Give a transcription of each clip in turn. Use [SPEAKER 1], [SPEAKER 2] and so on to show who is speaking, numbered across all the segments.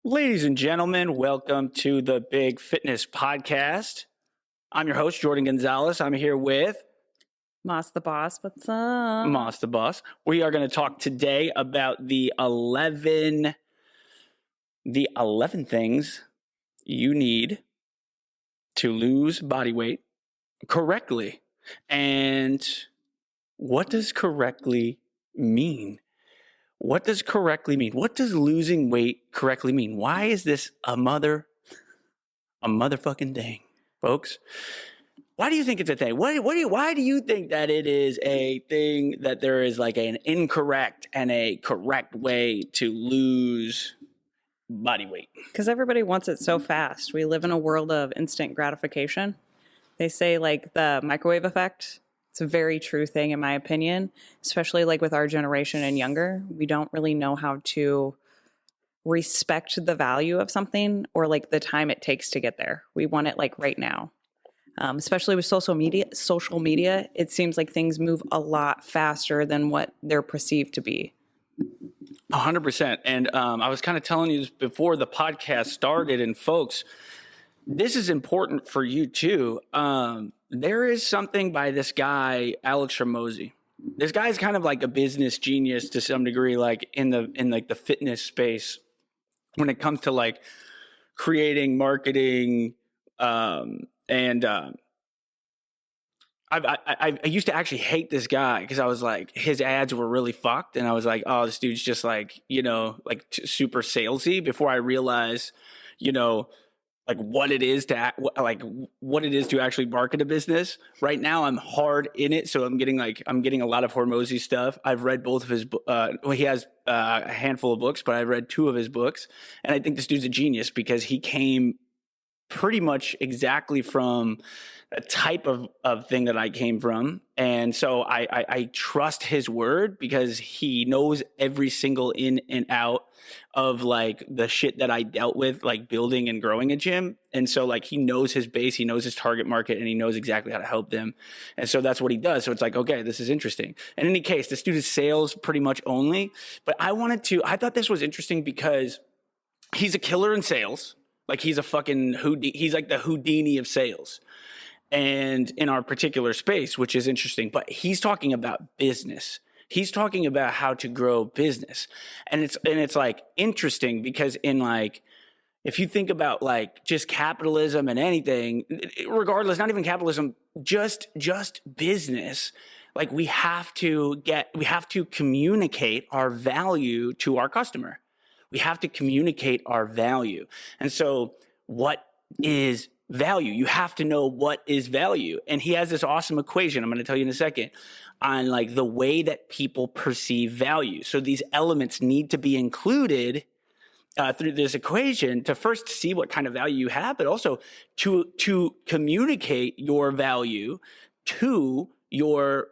[SPEAKER 1] Ladies and gentlemen, welcome to the Big Fitness Podcast. I'm your host, Jordan Gonzalez. I'm here with
[SPEAKER 2] Moss the Boss. What's up?
[SPEAKER 1] Moss the Boss. We are going to talk today about the 11 things you need to lose body weight correctly. And what does correctly mean? What does correctly mean? What does losing weight correctly mean? Why is this a motherfucking thing, folks? Why do you think it's a thing? Why do you think that it is a thing, that there is like an incorrect and a correct way to lose body weight?
[SPEAKER 2] Because everybody wants it so fast. We live in a world of instant gratification. They say like the microwave effect. It's a very true thing in my opinion, especially like with our generation and younger. We don't really know how to respect the value of something or like the time it takes to get there. We want it like right now. Especially with social media, it seems like things move a lot faster than what they're perceived to be.
[SPEAKER 1] 100%. And I was kind of telling you this before the podcast started, and folks, this is important for you too. There is something by this guy, Alex Hormozi. This guy's kind of like a business genius to some degree, like in the fitness space when it comes to like creating marketing, and I used to actually hate this guy because I was like, his ads were really fucked. And I was like, oh, this dude's just like, like super salesy, before I realized, like what it is to actually market a business. Right now I'm hard in it. So I'm getting a lot of Hormozi stuff. I've read both of his, he has a handful of books, but I've read 2 of his books. And I think this dude's a genius because he came pretty much exactly from a type of thing that I came from. And so I trust his word because he knows every single in and out of like the shit that I dealt with, like building and growing a gym. And so like he knows his base, he knows his target market, and he knows exactly how to help them. And so that's what he does. So it's like, okay, this is interesting. In any case, this dude is sales pretty much only. But I thought this was interesting because he's a killer in sales. Like he's a fucking he's like the Houdini of sales, and in our particular space, which is interesting. But he's talking about business. He's talking about how to grow business, and it's like interesting because in like, if you think about like just capitalism and anything, regardless, not even capitalism, just business. Like we have to communicate our value to our customer. We have to communicate our value. And so what is value? You have to know what is value. And he has this awesome equation, I'm going to tell you in a second, on like the way that people perceive value. So these elements need to be included through this equation to first see what kind of value you have, but also to communicate your value to your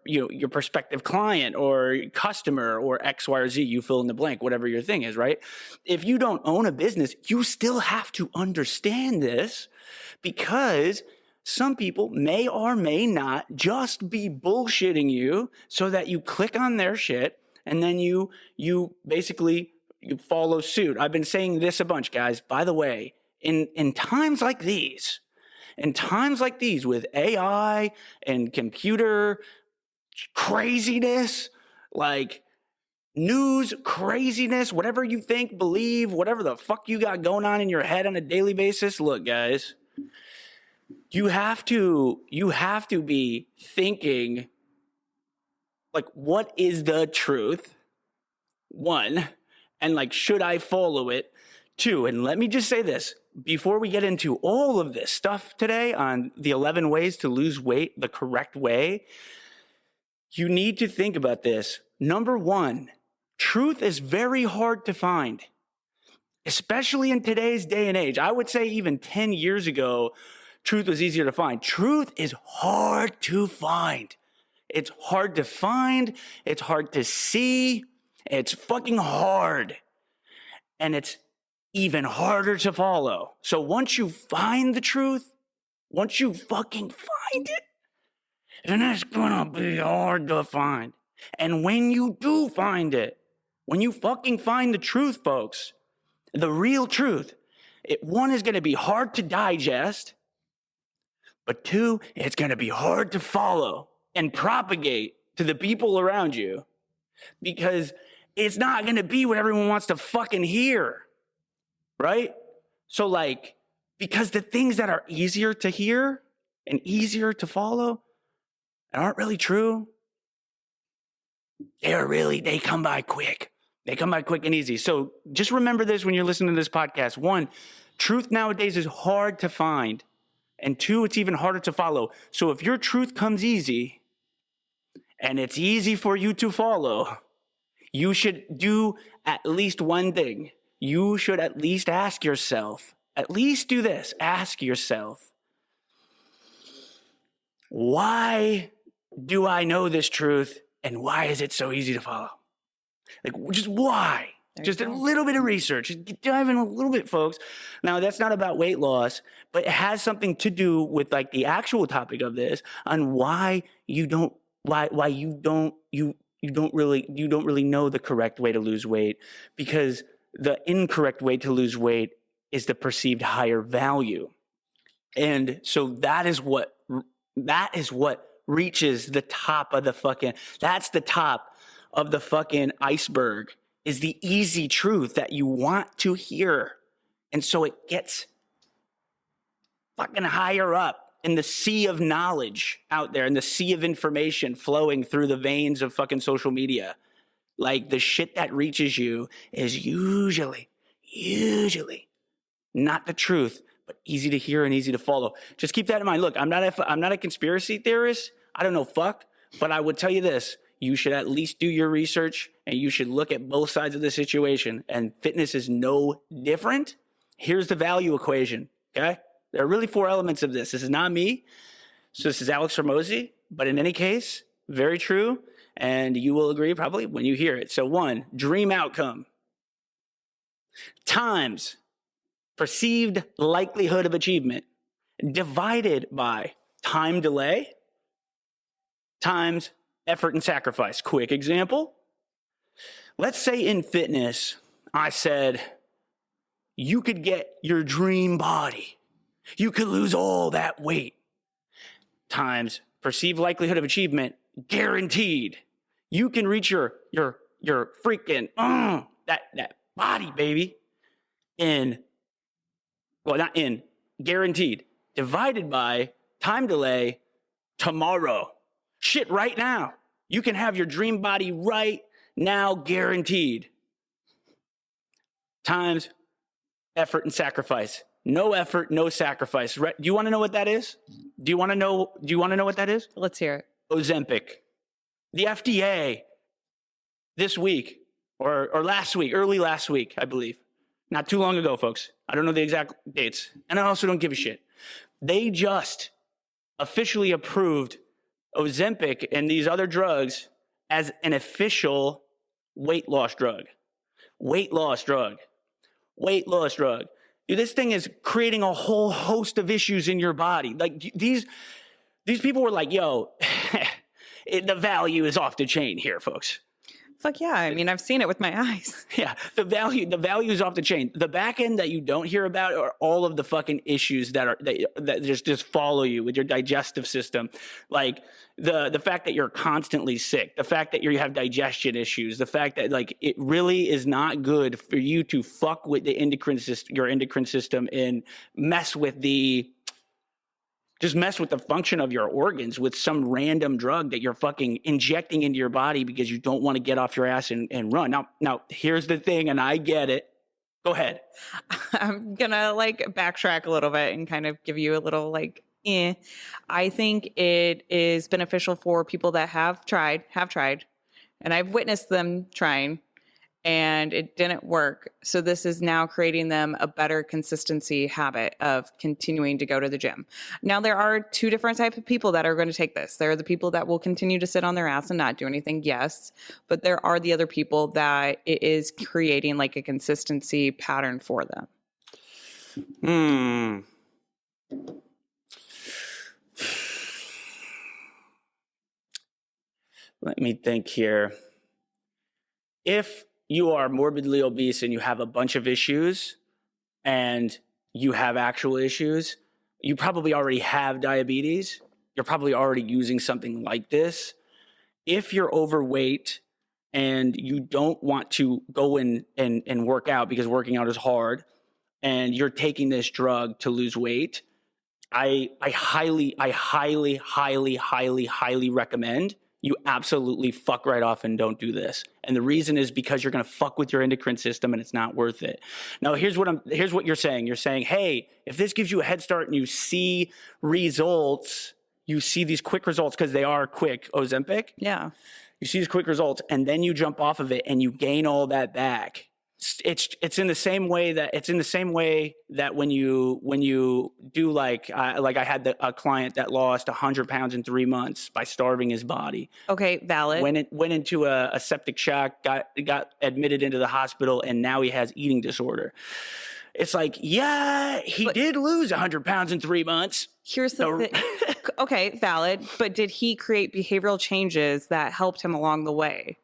[SPEAKER 1] prospective client or customer or X, Y, or Z, you fill in the blank, whatever your thing is, right? If you don't own a business, you still have to understand this, because some people may or may not just be bullshitting you so that you click on their shit and then you basically you follow suit. I've been saying this a bunch, guys. By the way, in times like these, with AI and computer craziness, like news craziness, whatever you think, believe, whatever the fuck you got going on in your head on a daily basis, look, guys, you have to be thinking like, what is the truth? 1, and like, should I follow it? 2, and let me just say this before we get into all of this stuff today on the 11 ways to lose weight the correct way. You need to think about this. Number 1, truth is very hard to find, especially in today's day and age. I would say even 10 years ago, truth was easier to find. Truth is hard to find. It's hard to find. It's hard to see. It's fucking hard. And it's even harder to follow. So once you find the truth, once you fucking find it, then it's gonna be hard to find. And when you do find it, when you fucking find the truth, folks, The real truth. One is going to be hard to digest, but two, it's going to be hard to follow and propagate to the people around you because it's not going to be what everyone wants to fucking hear, right? So like, because the things that are easier to hear and easier to follow and aren't really true, they come by quick. They come by quick and easy. So just remember this when you're listening to this podcast. One, truth nowadays is hard to find. And two, it's even harder to follow. So if your truth comes easy and it's easy for you to follow, you should do at least one thing. You should at least ask yourself, at least do this, ask yourself, why do I know this truth and why is it so easy to follow? Like, just why? Just a little bit of research. Just dive in a little bit, folks. Now, that's not about weight loss, but it has something to do with like the actual topic of this on why you don't really know the correct way to lose weight, because the incorrect way to lose weight is the perceived higher value. And so that is what reaches the top of the fucking, that's the top of the fucking iceberg, is the easy truth that you want to hear. And so it gets fucking higher up in the sea of knowledge out there, in the sea of information flowing through the veins of fucking social media. Like, the shit that reaches you is usually not the truth, but easy to hear and easy to follow. Just keep that in mind. Look, I'm not a conspiracy theorist. I don't know fuck, but I would tell you this. You should at least do your research and you should look at both sides of the situation. And fitness is no different. Here's the value equation, okay? There are really 4 elements of this. This is not me. So this is Alex Hormozy. But in any case, very true. And you will agree probably when you hear it. So 1, dream outcome times perceived likelihood of achievement divided by time delay times effort and sacrifice. Quick example. Let's say in fitness, I said, you could get your dream body. You could lose all that weight times perceived likelihood of achievement guaranteed. You can reach your freaking that body, baby, guaranteed, divided by time delay tomorrow. Shit, right now. You can have your dream body right now, guaranteed. Times effort and sacrifice. No effort, no sacrifice. Do you want to know what that is? Do you want to know what that is?
[SPEAKER 2] Let's hear it.
[SPEAKER 1] Ozempic. The FDA this week or last week, early last week, I believe. Not too long ago, folks. I don't know the exact dates. And I also don't give a shit. They just officially approved Ozempic and these other drugs as an official weight loss drug. Weight loss drug. Weight loss drug. Dude, this thing is creating a whole host of issues in your body. Like, these people were like, yo, the value is off the chain here, folks.
[SPEAKER 2] Fuck yeah. I mean, I've seen it with my eyes.
[SPEAKER 1] Yeah, the value is off the chain. The back end that you don't hear about are all of the fucking issues that just follow you with your digestive system. Like the fact that you're constantly sick, the fact that you have digestion issues, the fact that like it really is not good for you to fuck with the your endocrine system and mess with the function of your organs with some random drug that you're fucking injecting into your body because you don't want to get off your ass and run. Now, here's the thing, and I get it. Go ahead.
[SPEAKER 2] I'm gonna like backtrack a little bit and kind of give you a little like, I think it is beneficial for people that have tried, and I've witnessed them trying, and it didn't work. So this is now creating them a better consistency habit of continuing to go to the gym. Now, there are 2 different types of people that are going to take this. There are the people that will continue to sit on their ass and not do anything, yes. But there are the other people that it is creating like a consistency pattern for them.
[SPEAKER 1] Let me think here. If you are morbidly obese and you have a bunch of issues and you have actual issues, you probably already have diabetes. You're probably already using something like this. If you're overweight and you don't want to go and work out because working out is hard, and you're taking this drug to lose weight, I highly recommend you absolutely fuck right off and don't do this. And the reason is because you're going to fuck with your endocrine system and it's not worth it. Now, here's what you're saying. You're saying, hey, if this gives you a head start and you see results, you see these quick results because they are quick, Ozempic.
[SPEAKER 2] Yeah.
[SPEAKER 1] You see these quick results and then you jump off of it and you gain all that back. It's in the same way that when you do like I had a client that lost 100 pounds in 3 months by starving his body.
[SPEAKER 2] Okay, valid.
[SPEAKER 1] Went into a septic shock, got admitted into the hospital, and now he has eating disorder. It's like, yeah, he did lose 100 pounds in 3 months.
[SPEAKER 2] Here's the thing. Okay, valid. But did he create behavioral changes that helped him along the way?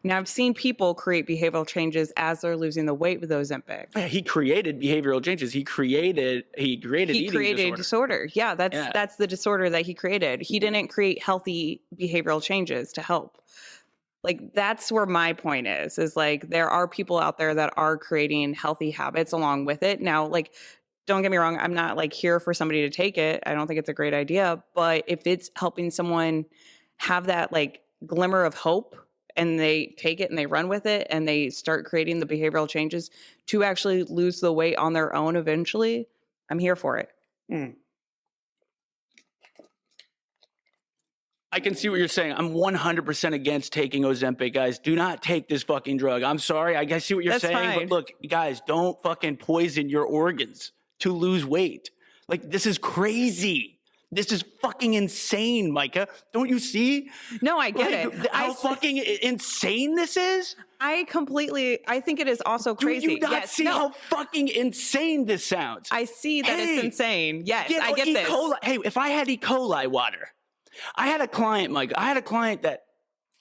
[SPEAKER 2] Now, I've seen people create behavioral changes as they're losing the weight with Ozempic.
[SPEAKER 1] Yeah, he created behavioral changes. He created eating
[SPEAKER 2] disorder. Yeah, that's the disorder that he created. He didn't create healthy behavioral changes to help. Like, that's where my point is like, there are people out there that are creating healthy habits along with it. Now, like, don't get me wrong, I'm not like here for somebody to take it. I don't think it's a great idea. But if it's helping someone have that like glimmer of hope, and they take it and they run with it and they start creating the behavioral changes to actually lose the weight on their own eventually, I'm here for it.
[SPEAKER 1] I can see what you're saying. I'm 100% against taking Ozempic, guys. Do not take this fucking drug. I'm sorry. I see what you're saying.
[SPEAKER 2] Fine.
[SPEAKER 1] But look, guys, don't fucking poison your organs to lose weight. Like, this is crazy. This is fucking insane, Micah. Don't you see?
[SPEAKER 2] No, I get it.
[SPEAKER 1] How fucking insane this is?
[SPEAKER 2] I think it is also crazy.
[SPEAKER 1] Do you not see how fucking insane this sounds?
[SPEAKER 2] I see that it's insane. Yes, I get this.
[SPEAKER 1] Hey, if I had E. coli water, I had a client, Micah. I had a client that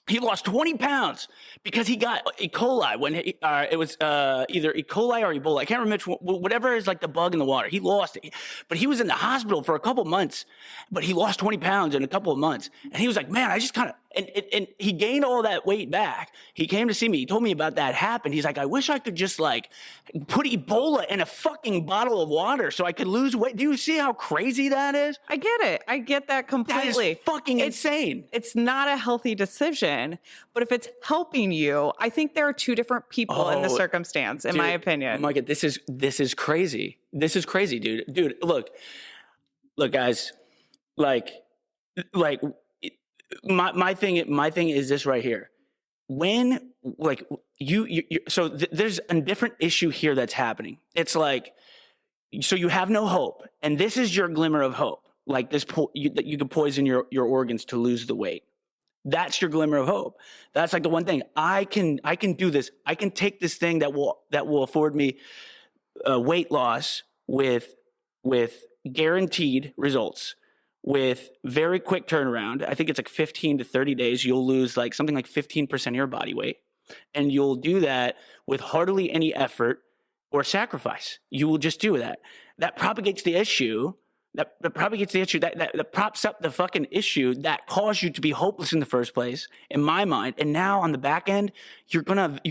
[SPEAKER 1] he lost 20 pounds because he got E. coli when it was either E. coli or Ebola. I can't remember whatever is like the bug in the water. He lost it, but he was in the hospital for a couple months. But he lost 20 pounds in a couple of months, and he was like, "Man, I just kind of." And he gained all that weight back. He came to see me. He told me about that happened. He's like, I wish I could just like put Ebola in a fucking bottle of water so I could lose weight. Do you see how crazy that is?
[SPEAKER 2] I get it. I get that completely.
[SPEAKER 1] That is fucking insane.
[SPEAKER 2] It's not a healthy decision, but if it's helping you, I think there are two different people in the circumstance, in my opinion.
[SPEAKER 1] Micah, this is crazy. This is crazy, dude. Dude, look, guys, like. My thing is this right here. When like there's a different issue here that's happening. It's like, so you have no hope, and this is your glimmer of hope. Like this, that you can poison your organs to lose the weight. That's your glimmer of hope. That's like the one thing I can do this. I can take this thing that will afford me weight loss with guaranteed results. With very quick turnaround. I think it's like 15 to 30 days. You'll lose like something like 15% of your body weight. And you'll do that with hardly any effort or sacrifice. You will just do that. That propagates the issue. That props up the fucking issue that caused you to be hopeless in the first place, in my mind. And now on the back end, you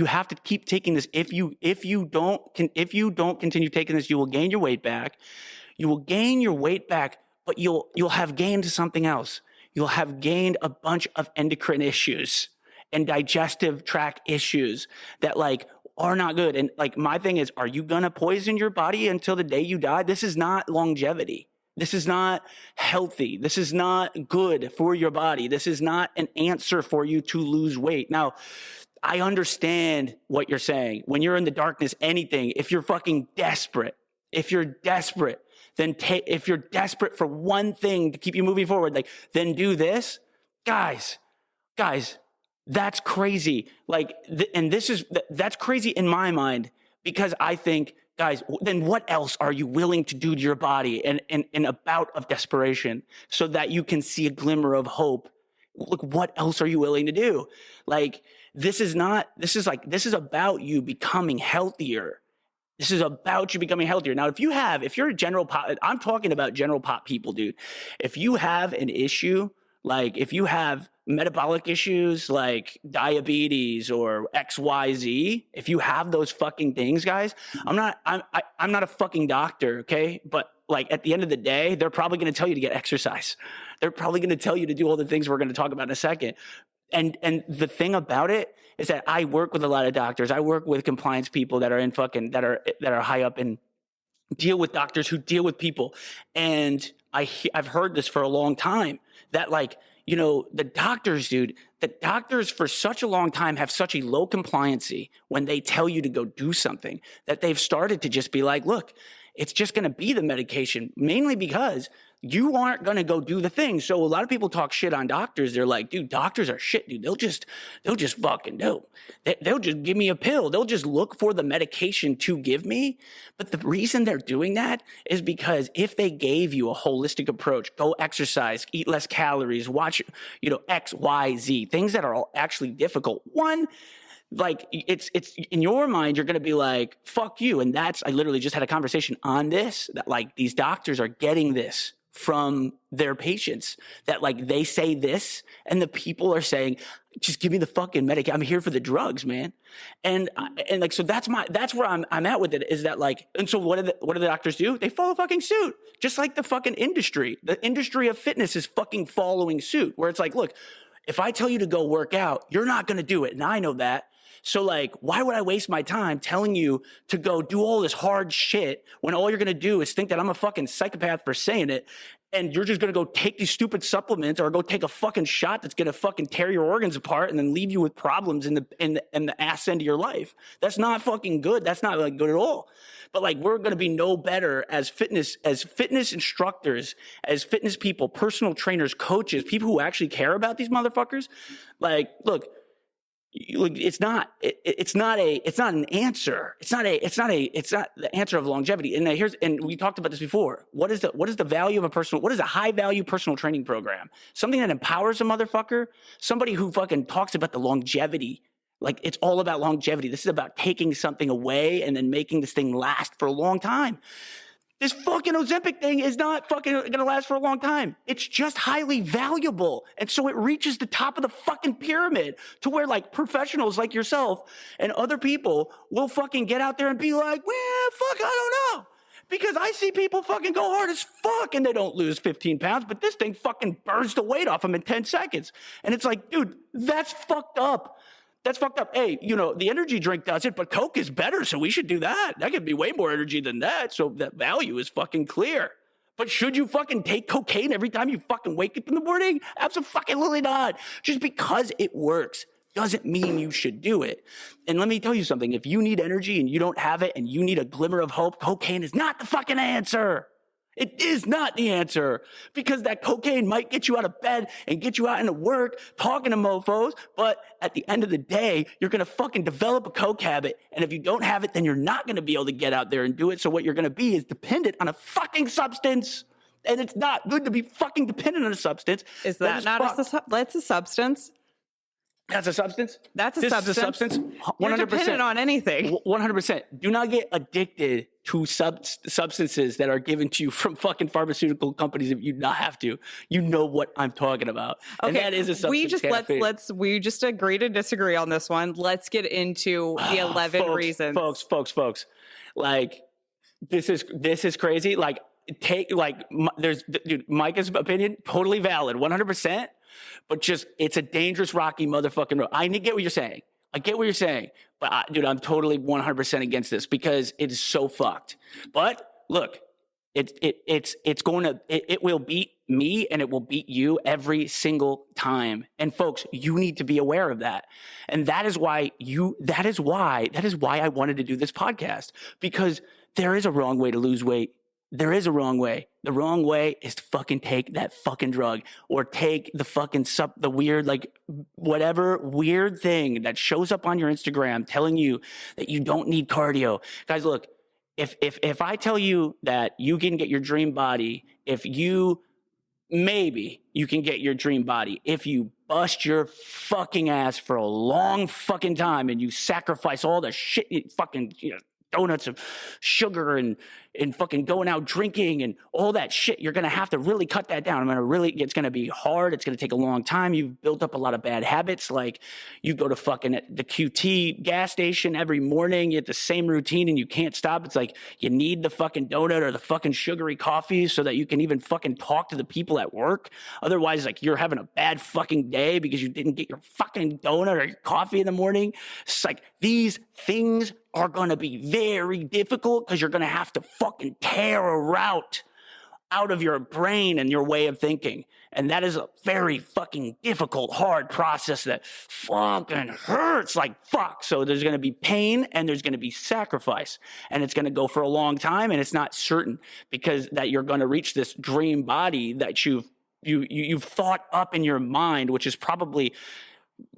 [SPEAKER 1] have to keep taking this. If you don't continue taking this, you will gain your weight back. You will gain your weight back. But you'll have gained something else. You'll have gained a bunch of endocrine issues and digestive tract issues that like are not good. And like my thing is, are you gonna poison your body until the day you die? This is not longevity. This is not healthy. This is not good for your body. This is not an answer for you to lose weight. Now, I understand what you're saying. When you're in the darkness, if you're fucking desperate, then if you're desperate for one thing to keep you moving forward, like, then do this. Guys, that's crazy. Like, that's crazy in my mind, because I think, guys, then what else are you willing to do to your body in a bout of desperation so that you can see a glimmer of hope look, what else are you willing to do? Like, this is about you becoming healthier. This is about you becoming healthier. Now, if you're a general pop, I'm talking about general pop people, dude. If you have an issue, like if you have metabolic issues like diabetes or XYZ, if you have those fucking things, guys, I'm not a fucking doctor, okay? But like at the end of the day, they're probably going to tell you to get exercise. They're probably going to tell you to do all the things we're going to talk about in a second. And the thing about it is that I work with a lot of doctors. I work with compliance people that are high up and deal with doctors who deal with people. And I've heard this for a long time that, like, you know, the doctors for such a long time have such a low compliancy when they tell you to go do something that they've started to just be like, look, it's just going to be the medication, mainly because you aren't going to go do the thing. So a lot of people talk shit on doctors. They're like, dude, doctors are shit, dude. They'll just fucking do. They'll just give me a pill. They'll just look for the medication to give me. But the reason they're doing that is because if they gave you a holistic approach, go exercise, eat less calories, watch, you know, X, Y, Z, things that are all actually difficult. One, like it's in your mind, you're going to be like, fuck you. And I literally just had a conversation on this, that like these doctors are getting this from their patients, that like they say this and the people are saying, just give me the fucking medication. I'm here for the drugs, man. And like, so that's where I'm at with it, is that like, and so what do the doctors do? They follow fucking suit, just like the fucking industry. The industry of fitness is fucking following suit, where it's like, look, if I tell you to go work out, you're not going to do it. And I know that. So like, why would I waste my time telling you to go do all this hard shit when all you're going to do is think that I'm a fucking psychopath for saying it, and you're just going to go take these stupid supplements or go take a fucking shot that's going to fucking tear your organs apart and then leave you with problems in the ass end of your life? That's not fucking good. That's not like good at all. But like, we're going to be no better as fitness instructors, as fitness people, personal trainers, coaches, people who actually care about these motherfuckers. Like, look, it's not an answer. It's not the answer of longevity. And we talked about this before. What is the value of what is a high value personal training program? Something that empowers a motherfucker, somebody who fucking talks about the longevity. Like, it's all about longevity. This is about taking something away and then making this thing last for a long time. This fucking Ozempic thing is not fucking going to last for a long time. It's just highly valuable. And so it reaches the top of the fucking pyramid to where like professionals like yourself and other people will fucking get out there and be like, well, fuck, I don't know. Because I see people fucking go hard as fuck and they don't lose 15 pounds, but this thing fucking burns the weight off them in 10 seconds. And it's like, dude, that's fucked up. That's fucked up. Hey, you know, the energy drink does it, but Coke is better, so we should do that. That could be way more energy than that, so that value is fucking clear. But should you fucking take cocaine every time you fucking wake up in the morning? Absolutely not. Just because it works doesn't mean you should do it. And let me tell you something. If you need energy and you don't have it and you need a glimmer of hope, cocaine is not the fucking answer. It is not the answer, because that cocaine might get you out of bed and get you out into work talking to mofos. But at the end of the day, you're going to fucking develop a coke habit. And if you don't have it, then you're not going to be able to get out there and do it. So what you're going to be is dependent on a fucking substance. And it's not good to be fucking dependent on a substance.
[SPEAKER 2] Is that not that's a substance?
[SPEAKER 1] That's a substance?
[SPEAKER 2] That's a
[SPEAKER 1] This
[SPEAKER 2] substance.
[SPEAKER 1] is a substance? 100%.
[SPEAKER 2] You're dependent on anything.
[SPEAKER 1] 100%. Do not get addicted to substances that are given to you from fucking pharmaceutical companies if you not have to. You know what I'm talking about.
[SPEAKER 2] Okay,
[SPEAKER 1] and that is a substance.
[SPEAKER 2] We just agree to disagree on this one. Let's get into the 11 reasons.
[SPEAKER 1] Folks. Like, this is crazy. Like, dude, Micah's opinion, totally valid, 100%. But just, it's a dangerous, rocky motherfucking road. I get what you're saying. I get what you're saying. But, dude, I'm totally 100% against this because it is so fucked. But look, it will beat me and it will beat you every single time. And folks, you need to be aware of that. And that is why I wanted to do this podcast, because there is a wrong way to lose weight. There is a wrong way. The wrong way is to fucking take that fucking drug, or take the fucking the weird, like, whatever weird thing that shows up on your Instagram telling you that you don't need cardio. Guys, look, if I tell you that you can get your dream body if you maybe you can get your dream body if you bust your fucking ass for a long fucking time and you sacrifice all the shit, fucking, donuts of sugar and fucking going out drinking and all that shit. You're going to have to really cut that down. It's going to be hard. It's going to take a long time. You've built up a lot of bad habits. Like you go to fucking the QT gas station every morning. You have the same routine and you can't stop. It's like you need the fucking donut or the fucking sugary coffee so that you can even fucking talk to the people at work. Otherwise, like you're having a bad fucking day because you didn't get your fucking donut or your coffee in the morning. It's like these things are going to be very difficult because you're going to have to fucking tear a route out of your brain and your way of thinking. And that is a very fucking difficult, hard process that fucking hurts like fuck. So there's going to be pain and there's going to be sacrifice. And it's going to go for a long time and it's not certain because that you're going to reach this dream body that you've thought up in your mind, which is probably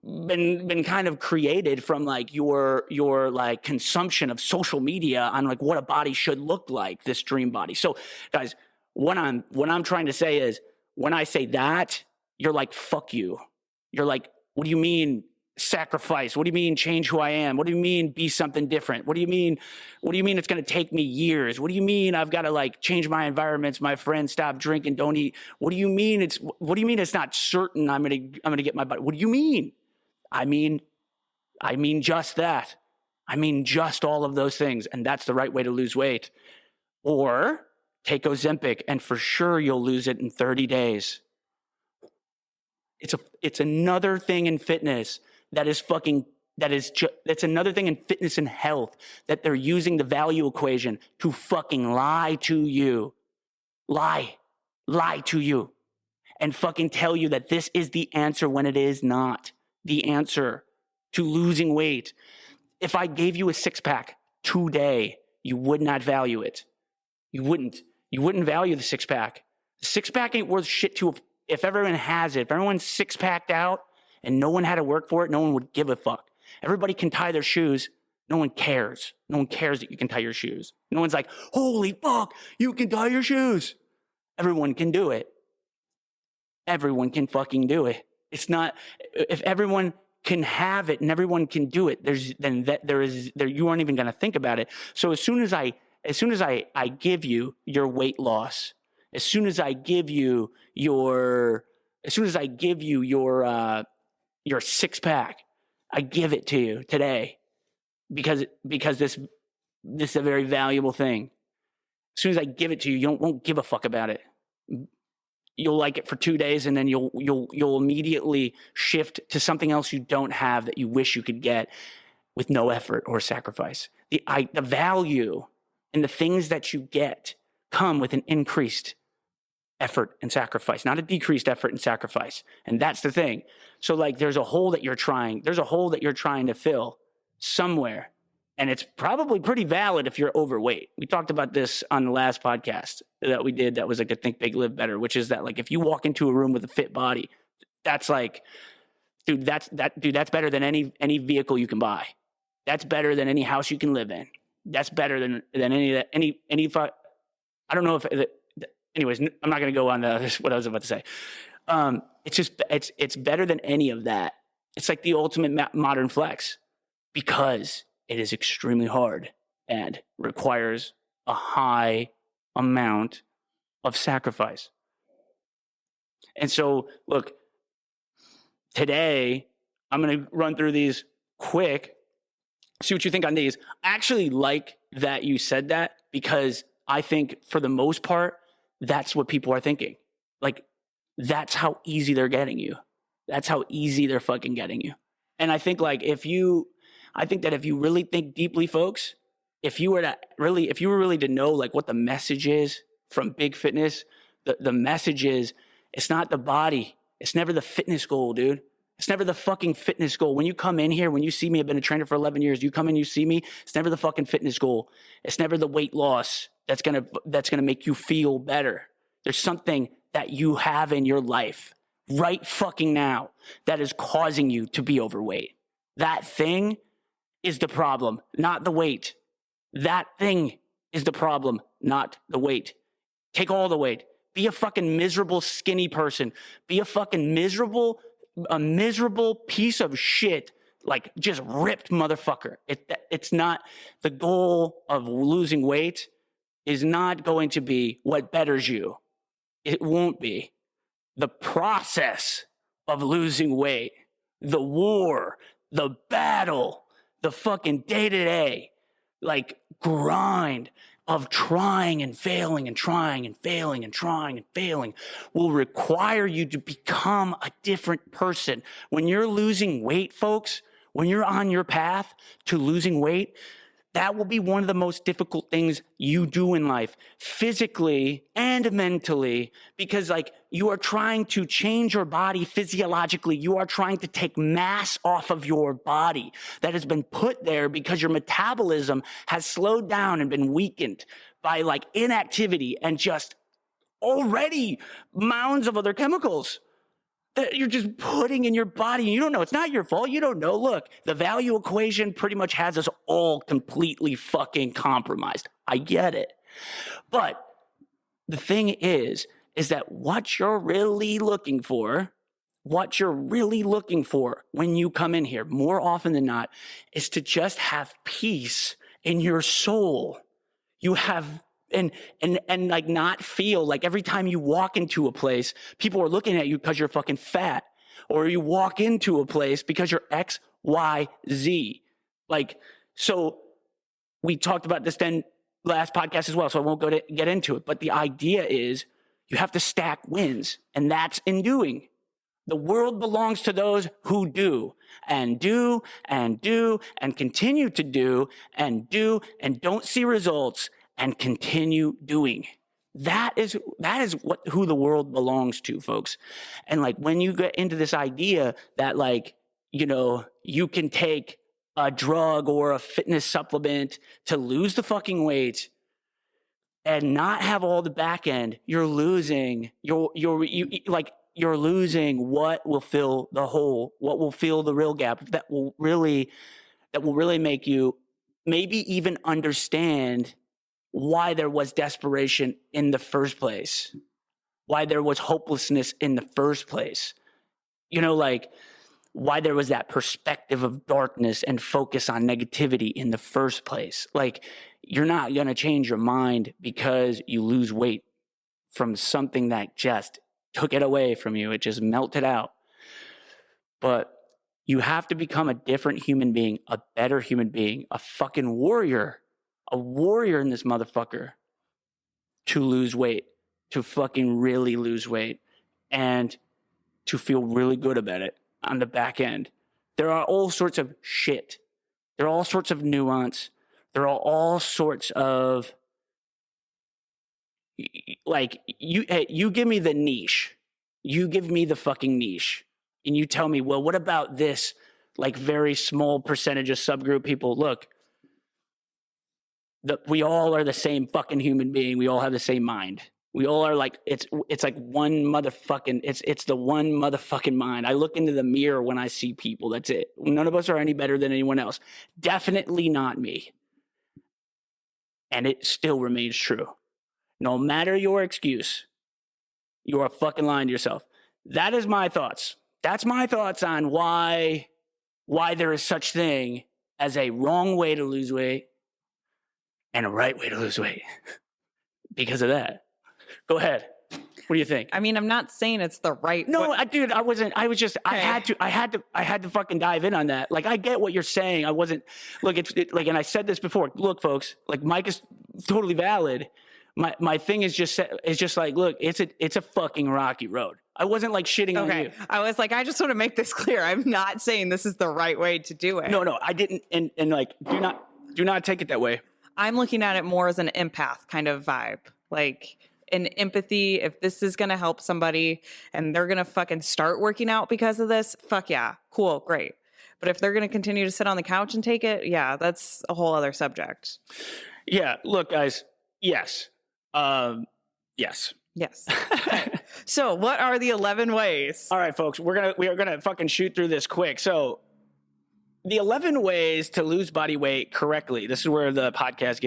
[SPEAKER 1] been kind of created from like your like consumption of social media on like what a body should look like, this dream body. So guys, what I'm trying to say is when I say that, you're like, fuck you. You're like, what do you mean sacrifice? What do you mean change who I am? What do you mean be something different? What do you mean it's going to take me years? What do you mean I've got to like change my environments, my friends, stop drinking, don't eat? What do you mean it's not certain I'm going to get my body? What do you mean? I mean just that. I mean just all of those things, and that's the right way to lose weight. Or take Ozempic and for sure you'll lose it in 30 days. It's another thing in fitness that's another thing in fitness and health that they're using the value equation to fucking lie to you. Lie to you and fucking tell you that this is the answer when it is not the answer to losing weight. If I gave you a six-pack today, you would not value it. You wouldn't value the six-pack. The six-pack ain't worth shit to if everyone has it. If everyone's six-packed out and no one had to work for it, no one would give a fuck. Everybody can tie their shoes. No one cares. No one cares that you can tie your shoes. No one's like, holy fuck, you can tie your shoes. Everyone can do it. Everyone can fucking do it. It's not, if everyone can have it and everyone can do it, you aren't even going to think about it. So as soon as I give you your weight loss, as soon as I give you your six pack, I give it to you today because this is a very valuable thing. As soon as I give it to you, you won't give a fuck about it. You'll like it for 2 days and then you'll immediately shift to something else you don't have that you wish you could get with no effort or sacrifice. The value and the things that you get come with an increased effort and sacrifice, not a decreased effort and sacrifice. And that's the thing. So like there's a hole that you're trying to fill somewhere. And it's probably pretty valid if you're overweight. We talked about this on the last podcast that we did that was like a Think Big, Live Better, which is that like if you walk into a room with a fit body, that's like, dude, that's better than any vehicle you can buy. That's better than any house you can live in. That's better than any I don't know if anyways, I'm not going to go on what I was about to say. It's better than any of that. It's like the ultimate modern flex because it is extremely hard and requires a high amount of sacrifice. And so, look, today I'm going to run through these quick, see what you think on these. I actually like that you said that because I think for the most part, that's what people are thinking. Like, that's how easy they're getting you. That's how easy they're fucking getting you. And I think like if you really think deeply, folks, if you were really to know like what the message is from Big Fitness, the message is it's not the body. It's never the fitness goal, dude. It's never the fucking fitness goal. When you come in here, when you see me, I've been a trainer for 11 years. You come in, you see me. It's never the fucking fitness goal. It's never the weight loss that's gonna make you feel better. There's something that you have in your life right fucking now that is causing you to be overweight. That thing is the problem, not the weight. That thing is the problem, not the weight. Take all the weight. Be a fucking miserable, skinny person. Be a fucking miserable piece of shit, like just ripped motherfucker. It's not the goal of losing weight is not going to be what betters you. It won't be. The process of losing weight, the war, the battle, the fucking day-to-day, like grind of trying and failing and trying and failing and trying and failing will require you to become a different person. When you're losing weight, folks, when you're on your path to losing weight, that will be one of the most difficult things you do in life, physically and mentally, because like you are trying to change your body physiologically. You are trying to take mass off of your body that has been put there because your metabolism has slowed down and been weakened by like inactivity and just already mounds of other chemicals that you're just putting in your body. You don't know. It's not your fault. You don't know. Look, the value equation pretty much has us all completely fucking compromised. I get it. But the thing is that what you're really looking for when you come in here, more often than not, is to just have peace in your soul. You have and like not feel like every time you walk into a place, people are looking at you because you're fucking fat, or you walk into a place because you're X, Y, Z. Like, so we talked about this then last podcast as well, so I won't get into it. But the idea is you have to stack wins, and that's in doing. The world belongs to those who do and do and do and continue to do and don't see results and continue doing. That is who the world belongs to, folks. And like when you get into this idea that like, you know, you can take a drug or a fitness supplement to lose the fucking weight and not have all the back end, you're losing you're losing what will fill the hole, what will fill the real gap, that will really make you maybe even understand why there was desperation in the first place, why there was hopelessness in the first place. You know, like why there was that perspective of darkness and focus on negativity in the first place. Like you're not going to change your mind because you lose weight from something that just took it away from you. It just melted out. But you have to become a different human being, a better human being, a fucking warrior, in this motherfucker to lose weight, to fucking really lose weight, and to feel really good about it on the back end. There are all sorts of shit. There are all sorts of nuance. There are all sorts of like you give me the niche. You give me the fucking niche. And you tell me, well, what about this like very small percentage of subgroup people? Look, we all are the same fucking human being. We all have the same mind. We all are like, it's like one motherfucking, it's the one motherfucking mind. I look into the mirror when I see people. That's it. None of us are any better than anyone else. Definitely not me. And it still remains true. No matter your excuse, you are fucking lying to yourself. That is my thoughts. That's my thoughts on why there is such thing as a wrong way to lose weight and a right way to lose weight. Because of that. Go ahead. What do you think?
[SPEAKER 2] I mean, I'm not saying it's the right.
[SPEAKER 1] No, dude, I wasn't. I was just. Okay. I had to fucking dive in on that. Like, I get what you're saying. I wasn't. Look, like, and I said this before. Look, folks. Like, Mike is totally valid. My thing is just like, look, it's a fucking rocky road. I wasn't like shitting on you.
[SPEAKER 2] I was like, I just want to make this clear. I'm not saying this is the right way to do it.
[SPEAKER 1] No, I didn't. And like, do not take it that way.
[SPEAKER 2] I'm looking at it more as an empath kind of vibe, like an empathy. If this is going to help somebody and they're going to fucking start working out because of this, fuck yeah, cool, great. But if they're going to continue to sit on the couch and take it, yeah, that's a whole other subject.
[SPEAKER 1] Yeah, look, guys, yes. Yes.
[SPEAKER 2] Okay. So what are the 11 ways?
[SPEAKER 1] All right, folks, we are gonna fucking shoot through this quick. So the 11 ways to lose body weight correctly. This is where the podcast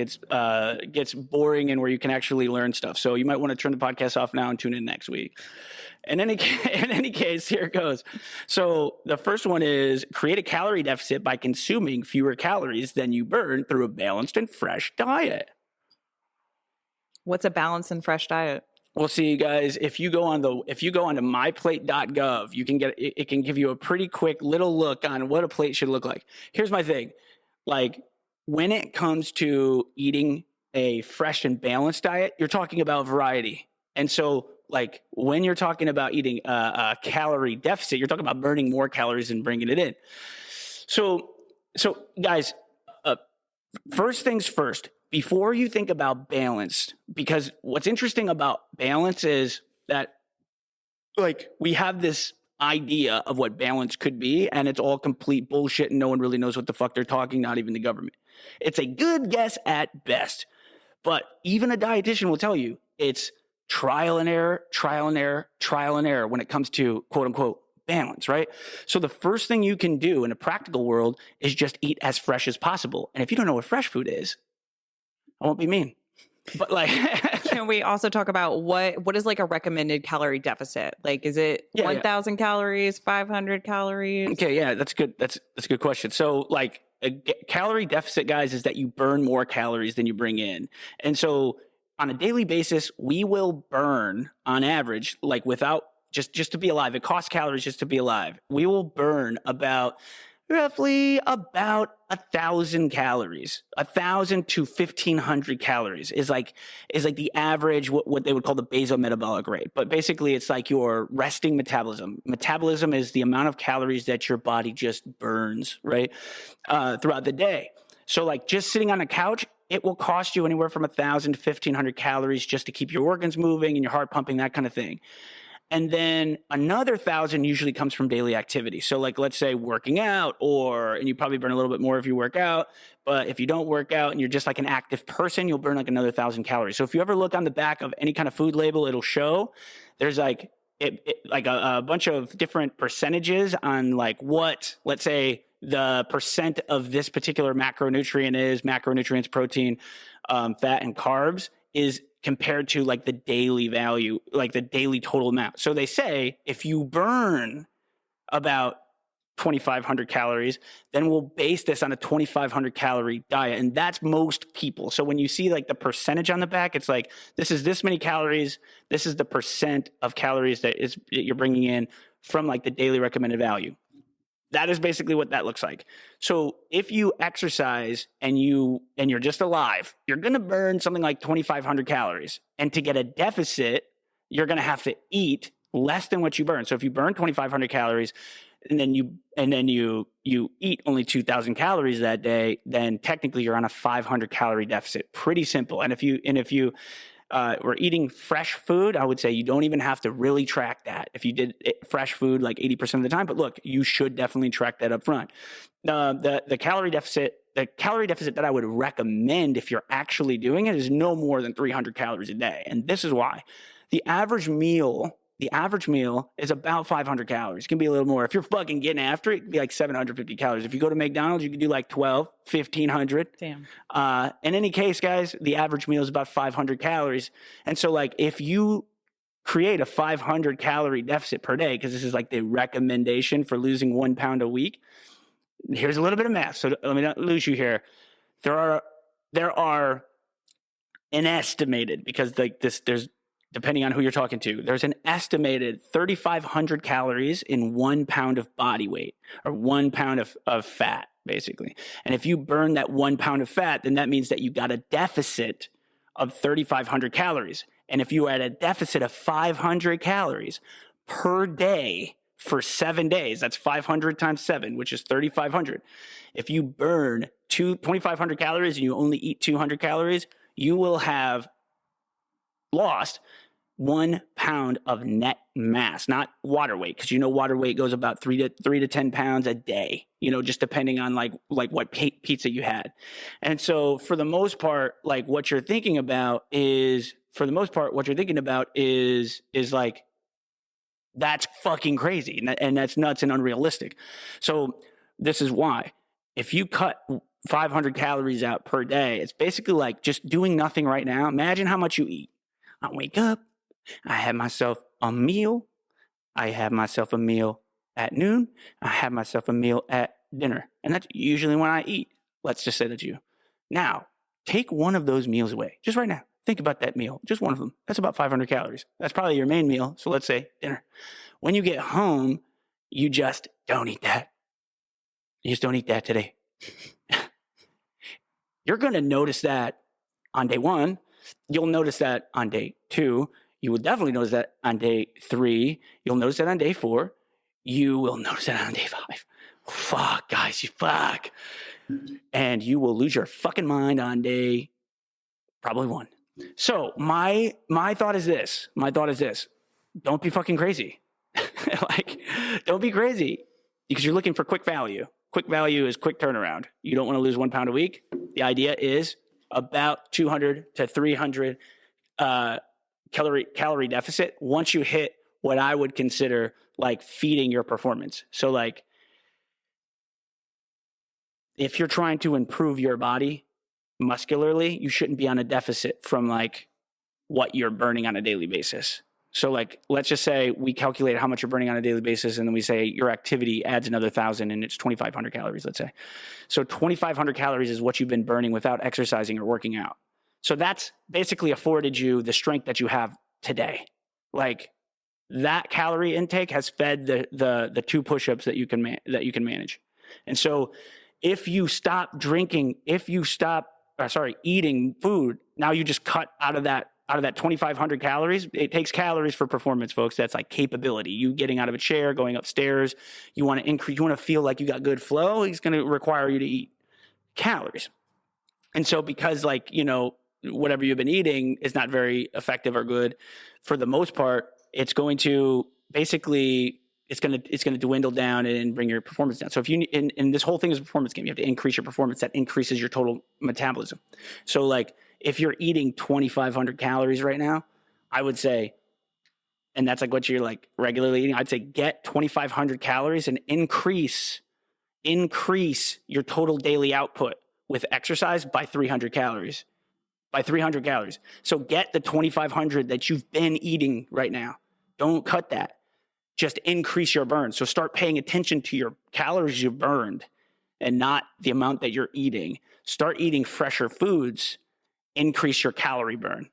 [SPEAKER 1] gets boring and where you can actually learn stuff. So you might want to turn the podcast off now and tune in next week. In any case, here it goes. So the first one is create a calorie deficit by consuming fewer calories than you burn through a balanced and fresh diet.
[SPEAKER 2] What's a balanced and fresh diet?
[SPEAKER 1] Well, see, guys, if you go onto myplate.gov, you can get it can give you a pretty quick little look on what a plate should look like. Here's my thing. Like, when it comes to eating a fresh and balanced diet, you're talking about variety. And so, like, when you're talking about eating a calorie deficit, you're talking about burning more calories and bringing it in. So guys, first things first, before you think about balanced, because what's interesting about balance is that, like, we have this idea of what balance could be, and it's all complete bullshit, and no one really knows what the fuck they're talking, not even the government. It's a good guess at best, but even a dietitian will tell you it's trial and error, trial and error, trial and error when it comes to quote unquote balance, right? So the first thing you can do in a practical world is just eat as fresh as possible. And if you don't know what fresh food is, I won't be mean, but like,
[SPEAKER 2] Can we also talk about what is like a recommended calorie deficit? Like, is it 1,000 calories, 500 calories?
[SPEAKER 1] Okay, yeah, that's good. That's a good question. So, like, a calorie deficit, guys, is that you burn more calories than you bring in, and so on a daily basis, we will burn on average, like without just to be alive. It costs calories just to be alive. We will burn roughly about 1,000 calories. 1,000 to 1,500 calories is like the average, what they would call the basal metabolic rate. But basically, it's like your resting metabolism. Metabolism is the amount of calories that your body just burns, right, throughout the day. So, like, just sitting on a couch, it will cost you anywhere from 1,000 to 1,500 calories just to keep your organs moving and your heart pumping, that kind of thing. And then another 1,000 usually comes from daily activity. So, like, let's say working out, and you probably burn a little bit more if you work out. But if you don't work out and you're just like an active person, you'll burn like another 1,000 calories. So if you ever look on the back of any kind of food label, it'll show there's like a bunch of different percentages on like what, let's say, the percent of this particular macronutrient is, macronutrients, protein, fat, and carbs, is compared to like the daily value, like the daily total amount. So they say if you burn about 2,500 calories, then we'll base this on a 2,500 calorie diet. And that's most people. So when you see like the percentage on the back, it's like, this is this many calories. This is the percent of calories that you're bringing in from like the daily recommended value. That is basically what that looks like. So if you exercise and you're just alive, you're going to burn something like 2,500 calories. And to get a deficit, you're going to have to eat less than what you burn. So if you burn 2,500 calories and then you eat only 2,000 calories that day, then technically you're on a 500 calorie deficit. Pretty simple. And if you were eating fresh food, I would say you don't even have to really track that if you did fresh food like 80% of the time. But look, you should definitely track that up front. The calorie deficit that I would recommend if you're actually doing it is no more than 300 calories a day. And this is why. The average meal is about 500 calories. It can be a little more. If you're fucking getting after it, it can be like 750 calories. If you go to McDonald's, you can do like 1,500.
[SPEAKER 2] Damn.
[SPEAKER 1] In any case, guys, the average meal is about 500 calories. And so, like, if you create a 500 calorie deficit per day, because this is like the recommendation for losing 1 pound a week, here's a little bit of math. So let me not lose you here. There are an estimated, because like this, there's, depending on who you're talking to, there's an estimated 3,500 calories in 1 pound of body weight, or 1 pound of fat, basically. And if you burn that 1 pound of fat, then that means that you got a deficit of 3,500 calories. And if you are at a deficit of 500 calories per day for 7 days, that's 500 times 7, which is 3,500. If you burn 2,500 calories and you only eat 200 calories, you will have lost 1 pound of net mass, not water weight, because water weight goes about 3 to 10 pounds a day, just depending on like what pizza you had. And so for the most part, like what you're thinking about is like, that's fucking crazy, and that's nuts and unrealistic. So this is why. if you cut 500 calories out per day, it's basically like just doing nothing right now. Imagine how much you eat. I wake up, I have myself a meal. I have myself a meal at noon. I have myself a meal at dinner. And that's usually when I eat. Let's just say that's you. Now, take one of those meals away. Just right now. Think about that meal. Just one of them. That's about 500 calories. That's probably your main meal. So let's say dinner. When you get home, you just don't eat that. You just don't eat that today. You're going to notice that on day one. You'll notice that on day two. You will definitely notice that on day 3. You'll notice that on day 4. You will notice that on day 5. Fuck, guys, you fuck. And you will lose your fucking mind on day probably 1. So my thought is this. Don't be fucking crazy. Like, don't be crazy because you're looking for quick value. Quick value is quick turnaround. You don't want to lose 1 pound a week. The idea is about 200 to 300 calorie deficit once you hit what I would consider like feeding your performance. So like if you're trying to improve your body muscularly, you shouldn't be on a deficit from like what you're burning on a daily basis. So like, let's just say we calculate how much you're burning on a daily basis. And then we say your activity adds another 1,000 and it's 2,500 calories, let's say. So 2,500 calories is what you've been burning without exercising or working out. So that's basically afforded you the strength that you have today. Like that calorie intake has fed the 2 push-ups that you can manage. And so if you stop eating food, now you just cut out of that 2,500 calories. It takes calories for performance, folks. That's like capability. You getting out of a chair, going upstairs. You want to increase. You want to feel like you got good flow. It's going to require you to eat calories. And so because like, whatever you've been eating is not very effective or good for the most part, it's going to basically, it's going to dwindle down and bring your performance down. So if you, and this whole thing is a performance game, you have to increase your performance. That increases your total metabolism. So like if you're eating 2,500 calories right now, I would say, and that's like what you're like regularly eating, I'd say get 2,500 calories and increase your total daily output with exercise by 300 calories. So get the 2,500 that you've been eating right now. Don't cut that. Just increase your burn. So start paying attention to your calories you've burned and not the amount that you're eating. Start eating fresher foods. Increase your calorie burn.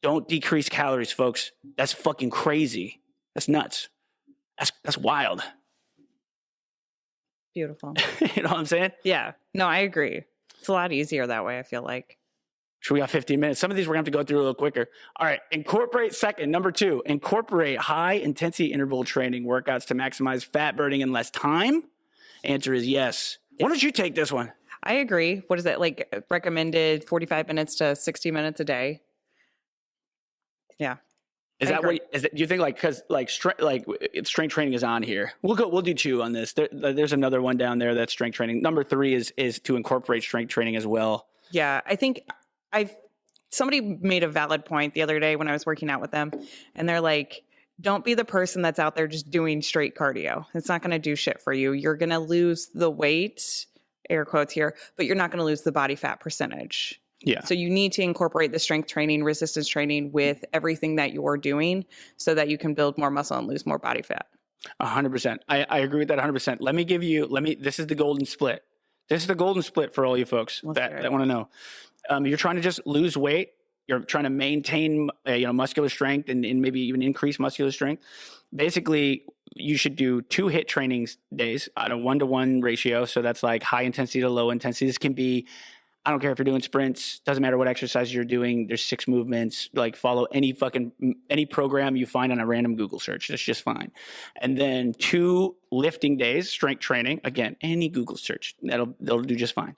[SPEAKER 1] Don't decrease calories, folks. That's fucking crazy. That's nuts. That's wild.
[SPEAKER 2] Beautiful.
[SPEAKER 1] You know what I'm saying?
[SPEAKER 2] Yeah. No, I agree. It's a lot easier that way, I feel like.
[SPEAKER 1] Sure, we got 15 minutes. Some of these we're going to have to go through a little quicker. All right. Number 2, incorporate high intensity interval training workouts to maximize fat burning in less time. Answer is yes. Why don't you take this one?
[SPEAKER 2] I agree. What is it like recommended 45 minutes to 60 minutes a day? Yeah.
[SPEAKER 1] Do you think like, cause like strength training is on here. We'll do 2 on this. There's another one down there that's strength training. Number 3 is to incorporate strength training as well.
[SPEAKER 2] Yeah. I think somebody made a valid point the other day when I was working out with them, and they're like, don't be the person that's out there just doing straight cardio. It's not going to do shit for you. You're going to lose the weight, air quotes here, but you're not going to lose the body fat percentage.
[SPEAKER 1] Yeah.
[SPEAKER 2] So you need to incorporate the strength training, resistance training with everything that you're doing so that you can build more muscle and lose more body fat.
[SPEAKER 1] 100%. I agree with that 100%. This is the golden split. This is the golden split for all you folks that want to know. You're trying to just lose weight. You're trying to maintain, muscular strength and maybe even increase muscular strength. Basically, you should do 2 HIIT trainings days at a 1-to-1 ratio. So that's like high intensity to low intensity. This can be, I don't care if you're doing sprints, doesn't matter what exercise you're doing. There's 6 movements, like follow any program you find on a random Google search. That's just fine. And then 2 lifting days, strength training. Again, any Google search, they'll do just fine.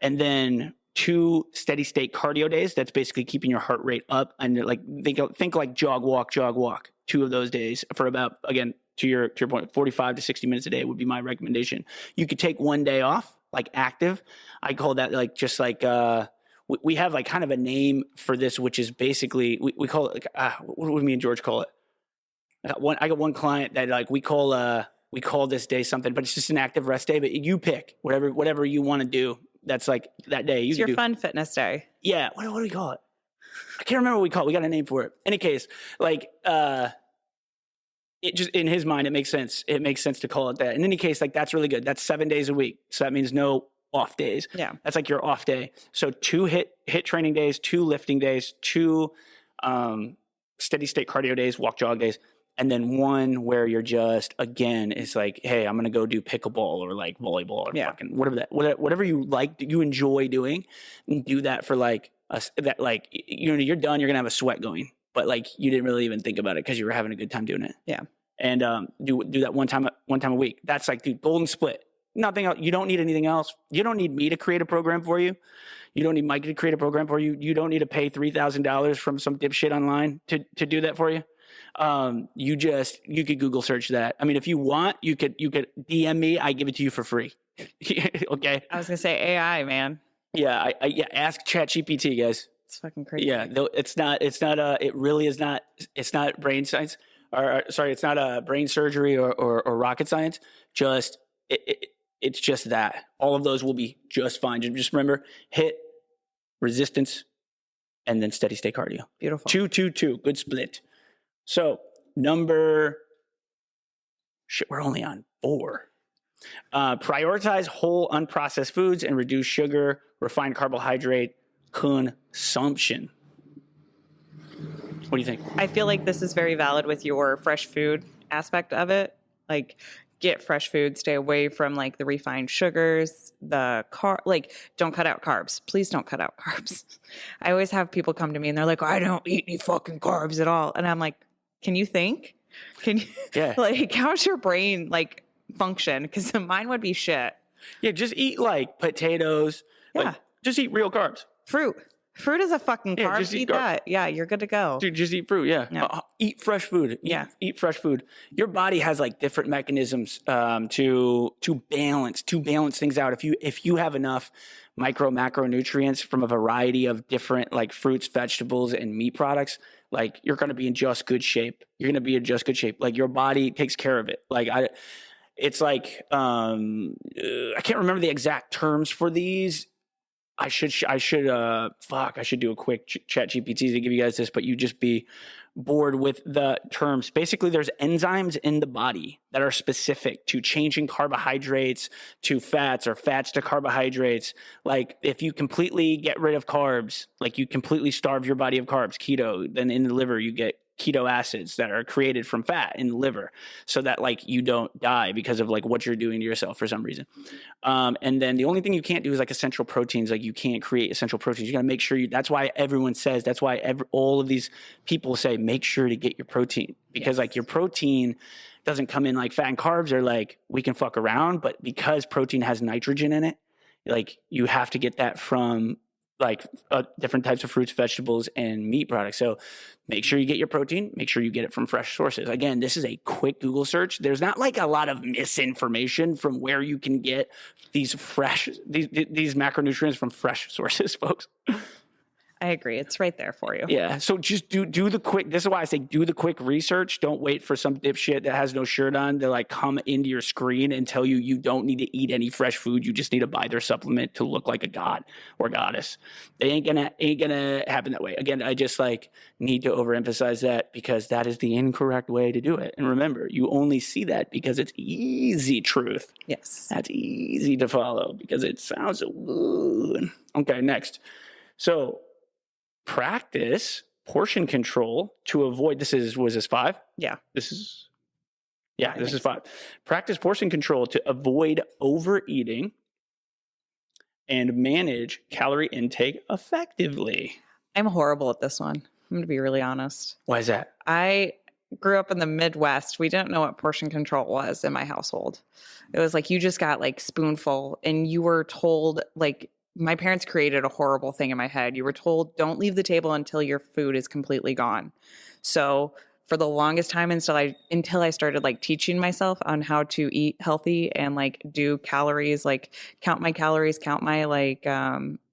[SPEAKER 1] And then 2 steady state cardio days. That's basically keeping your heart rate up and like think like jog, walk. 2 of those days for about, again, to your point, 45 to 60 minutes a day would be my recommendation. You could take 1 day off, like active. I call that like just like we have like kind of a name for this, which is basically we call it like, what do me and George call it? I got one client that like we call we call this day something, but it's just an active rest day. But you pick whatever you want to do. That's like that day. You
[SPEAKER 2] It's
[SPEAKER 1] can
[SPEAKER 2] your
[SPEAKER 1] do
[SPEAKER 2] fun fitness day.
[SPEAKER 1] Yeah. What do we call it? I can't remember what we call it. We got a name for it. Any case, like it just in his mind, it makes sense. It makes sense to call it that. In any case, like that's really good. That's 7 days a week. So that means no off days.
[SPEAKER 2] Yeah.
[SPEAKER 1] That's like your off day. So 2 hit training days, 2 lifting days, 2 steady state cardio days, walk jog days, and then 1 where you're just again it's like, hey, I'm gonna go do pickleball or like volleyball or fucking whatever you like, you enjoy doing, and do that for like that, like you're done, you're gonna have a sweat going, but like you didn't really even think about it because you were having a good time doing it.
[SPEAKER 2] Yeah.
[SPEAKER 1] And do that one time a week. That's like the golden split. Nothing else. You don't need anything else. You don't need me to create a program for you. You don't need Mike to create a program for you. You don't need to pay $3,000 from some dipshit online to do that for you. You could Google search that. I mean, if you want, you could DM me. I give it to you for free. Okay.
[SPEAKER 2] I was gonna say AI, man.
[SPEAKER 1] Yeah. Ask ChatGPT, guys.
[SPEAKER 2] It's fucking crazy.
[SPEAKER 1] Yeah. Though it really is not. It's not brain science. Or sorry, it's not a brain surgery or rocket science. Just it's just that. All of those will be just fine. Just remember, hit, resistance, and then steady state cardio.
[SPEAKER 2] Beautiful.
[SPEAKER 1] 2-2-2. Good split. So we're only on 4. Prioritize whole unprocessed foods and reduce sugar, refined carbohydrate consumption. What do you think?
[SPEAKER 2] I feel like this is very valid with your fresh food aspect of it. Like, get fresh food, stay away from like the refined sugars, don't cut out carbs. Please don't cut out carbs. I always have people come to me and they're like, I don't eat any fucking carbs at all. And I'm like, can you think? Can you, like, how's your brain like function? Because mine would be shit.
[SPEAKER 1] Yeah, just eat like potatoes.
[SPEAKER 2] Yeah.
[SPEAKER 1] Like, just eat real carbs.
[SPEAKER 2] Fruit is a fucking carb.
[SPEAKER 1] Just
[SPEAKER 2] eat that. Yeah, you're good to go.
[SPEAKER 1] Dude, just eat fruit. Yeah. Eat fresh food. Eat fresh food. Your body has like different mechanisms to balance things out. If you have enough macronutrients from a variety of different like fruits, vegetables, and meat products, like you're going to be in just good shape. Like your body takes care of it. Like it's like I can't remember the exact terms for these. I should do a quick chat GPT to give you guys this, but you just be bored with the terms. Basically, there's enzymes in the body that are specific to changing carbohydrates to fats or fats to carbohydrates. Like if you completely get rid of carbs, like you completely starve your body of carbs, keto, then in the liver you get keto acids that are created from fat in the liver so that like you don't die because of like what you're doing to yourself for some reason. And then the only thing you can't do is like essential proteins. Like you can't create essential proteins. You got to make sure that's why everyone says, that's why all of these people say, make sure to get your protein because like your protein doesn't come in like fat and carbs are like, we can fuck around, but because protein has nitrogen in it, like you have to get that from like different types of fruits, vegetables, and meat products. So make sure you get your protein. Make sure you get it from fresh sources. Again, this is a quick Google search. There's not like a lot of misinformation from where you can get these macronutrients from fresh sources, folks.
[SPEAKER 2] I agree. It's right there for you.
[SPEAKER 1] Yeah. So just do the quick. This is why I say do the quick research. Don't wait for some dipshit that has no shirt on to like come into your screen and tell you don't need to eat any fresh food. You just need to buy their supplement to look like a god or goddess. They ain't gonna happen that way. Again, I just like need to overemphasize that because that is the incorrect way to do it. And remember, you only see that because it's easy truth.
[SPEAKER 2] Yes.
[SPEAKER 1] That's easy to follow because it sounds so good. Okay, next. So practice portion control to avoid, was this 5?
[SPEAKER 2] Yeah.
[SPEAKER 1] This is 5. Practice portion control to avoid overeating and manage calorie intake effectively.
[SPEAKER 2] I'm horrible at this one. I'm going to be really honest.
[SPEAKER 1] Why is that?
[SPEAKER 2] I grew up in the Midwest. We didn't know what portion control was in my household. It was like you just got like spoonful and you were told like, my parents created a horrible thing in my head. You were told, don't leave the table until your food is completely gone. So for the longest time until I started like teaching myself on how to eat healthy and like do calories, like count my calories, count my like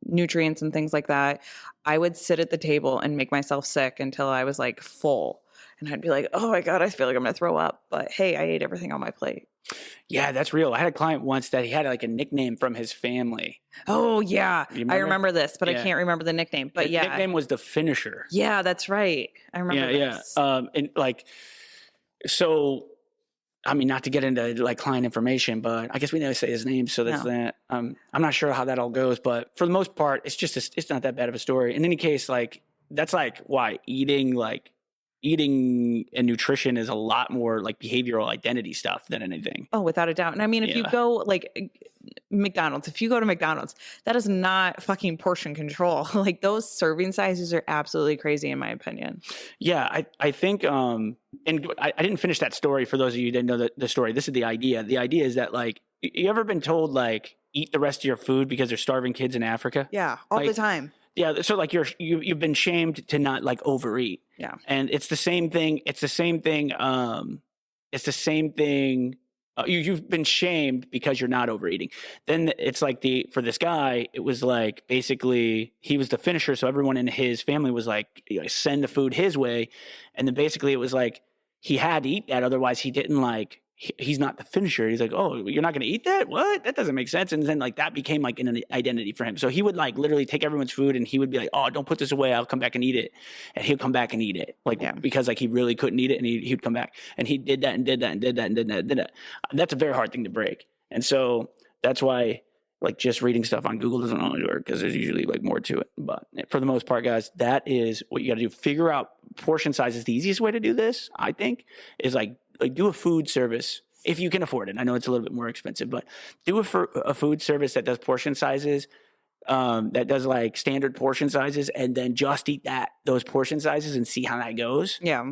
[SPEAKER 2] nutrients and things like that, I would sit at the table and make myself sick until I was like full. And I'd be like, oh my God, I feel like I'm going to throw up. But hey, I ate everything on my plate.
[SPEAKER 1] Yeah, that's real. I had a client once that he had like a nickname from his family.
[SPEAKER 2] Oh yeah,
[SPEAKER 1] You
[SPEAKER 2] I
[SPEAKER 1] remember?
[SPEAKER 2] remember this, but I
[SPEAKER 1] Yeah.
[SPEAKER 2] can't remember the nickname. But
[SPEAKER 1] His
[SPEAKER 2] yeah,
[SPEAKER 1] nickname was the finisher.
[SPEAKER 2] yeah, that's right. I remember
[SPEAKER 1] Yeah, yeah.
[SPEAKER 2] this.
[SPEAKER 1] And like, so I mean, not to get into like client information, but I guess we never say his name, so that's
[SPEAKER 2] No.
[SPEAKER 1] that. I'm not sure how that all goes, but for the most part, it's not that bad of a story. In any case, like that's like why eating and nutrition is a lot more like behavioral identity stuff than anything.
[SPEAKER 2] Oh, without a doubt. And I mean, if you
[SPEAKER 1] Yeah.
[SPEAKER 2] go like McDonald's, if you go to McDonald's, that is not fucking portion control. Like those serving sizes are absolutely crazy, in my opinion.
[SPEAKER 1] Yeah, I think and I didn't finish that story for those of you who didn't know the story. This is the idea. The idea is that like you ever been told like eat the rest of your food because there's starving kids in Africa?
[SPEAKER 2] Yeah, all the
[SPEAKER 1] Like,
[SPEAKER 2] time.
[SPEAKER 1] yeah, so like you've been shamed to not like overeat.
[SPEAKER 2] Yeah.
[SPEAKER 1] And it's the same thing. It's the same thing. It's the same thing. You've been shamed because you're not overeating. Then it's like for this guy, it was like basically he was the finisher, so everyone in his family was like, send the food his way, and then basically it was like he had to eat that, otherwise he didn't like. He's not the finisher. He's like, oh, you're not going to eat that? What? That doesn't make sense. And then like that became like an identity for him. So he would like literally take everyone's food and he would be like, oh, don't put this away. I'll come back and eat it. And he'll come back and eat it. Like,
[SPEAKER 2] Yeah.
[SPEAKER 1] because like he really couldn't eat it and he'd come back and he did that and did that and did that and did that and did that. That's a very hard thing to break. And so that's why like just reading stuff on Google doesn't always work because there's usually like more to it. But for the most part, guys, that is what you got to do. Figure out portion size is the easiest way to do this, I think, is like do a food service. If you can afford it. I know it's a little bit more expensive, but do a food service that does portion sizes, that does like standard portion sizes, and then just eat those portion sizes and see how that goes.
[SPEAKER 2] Yeah.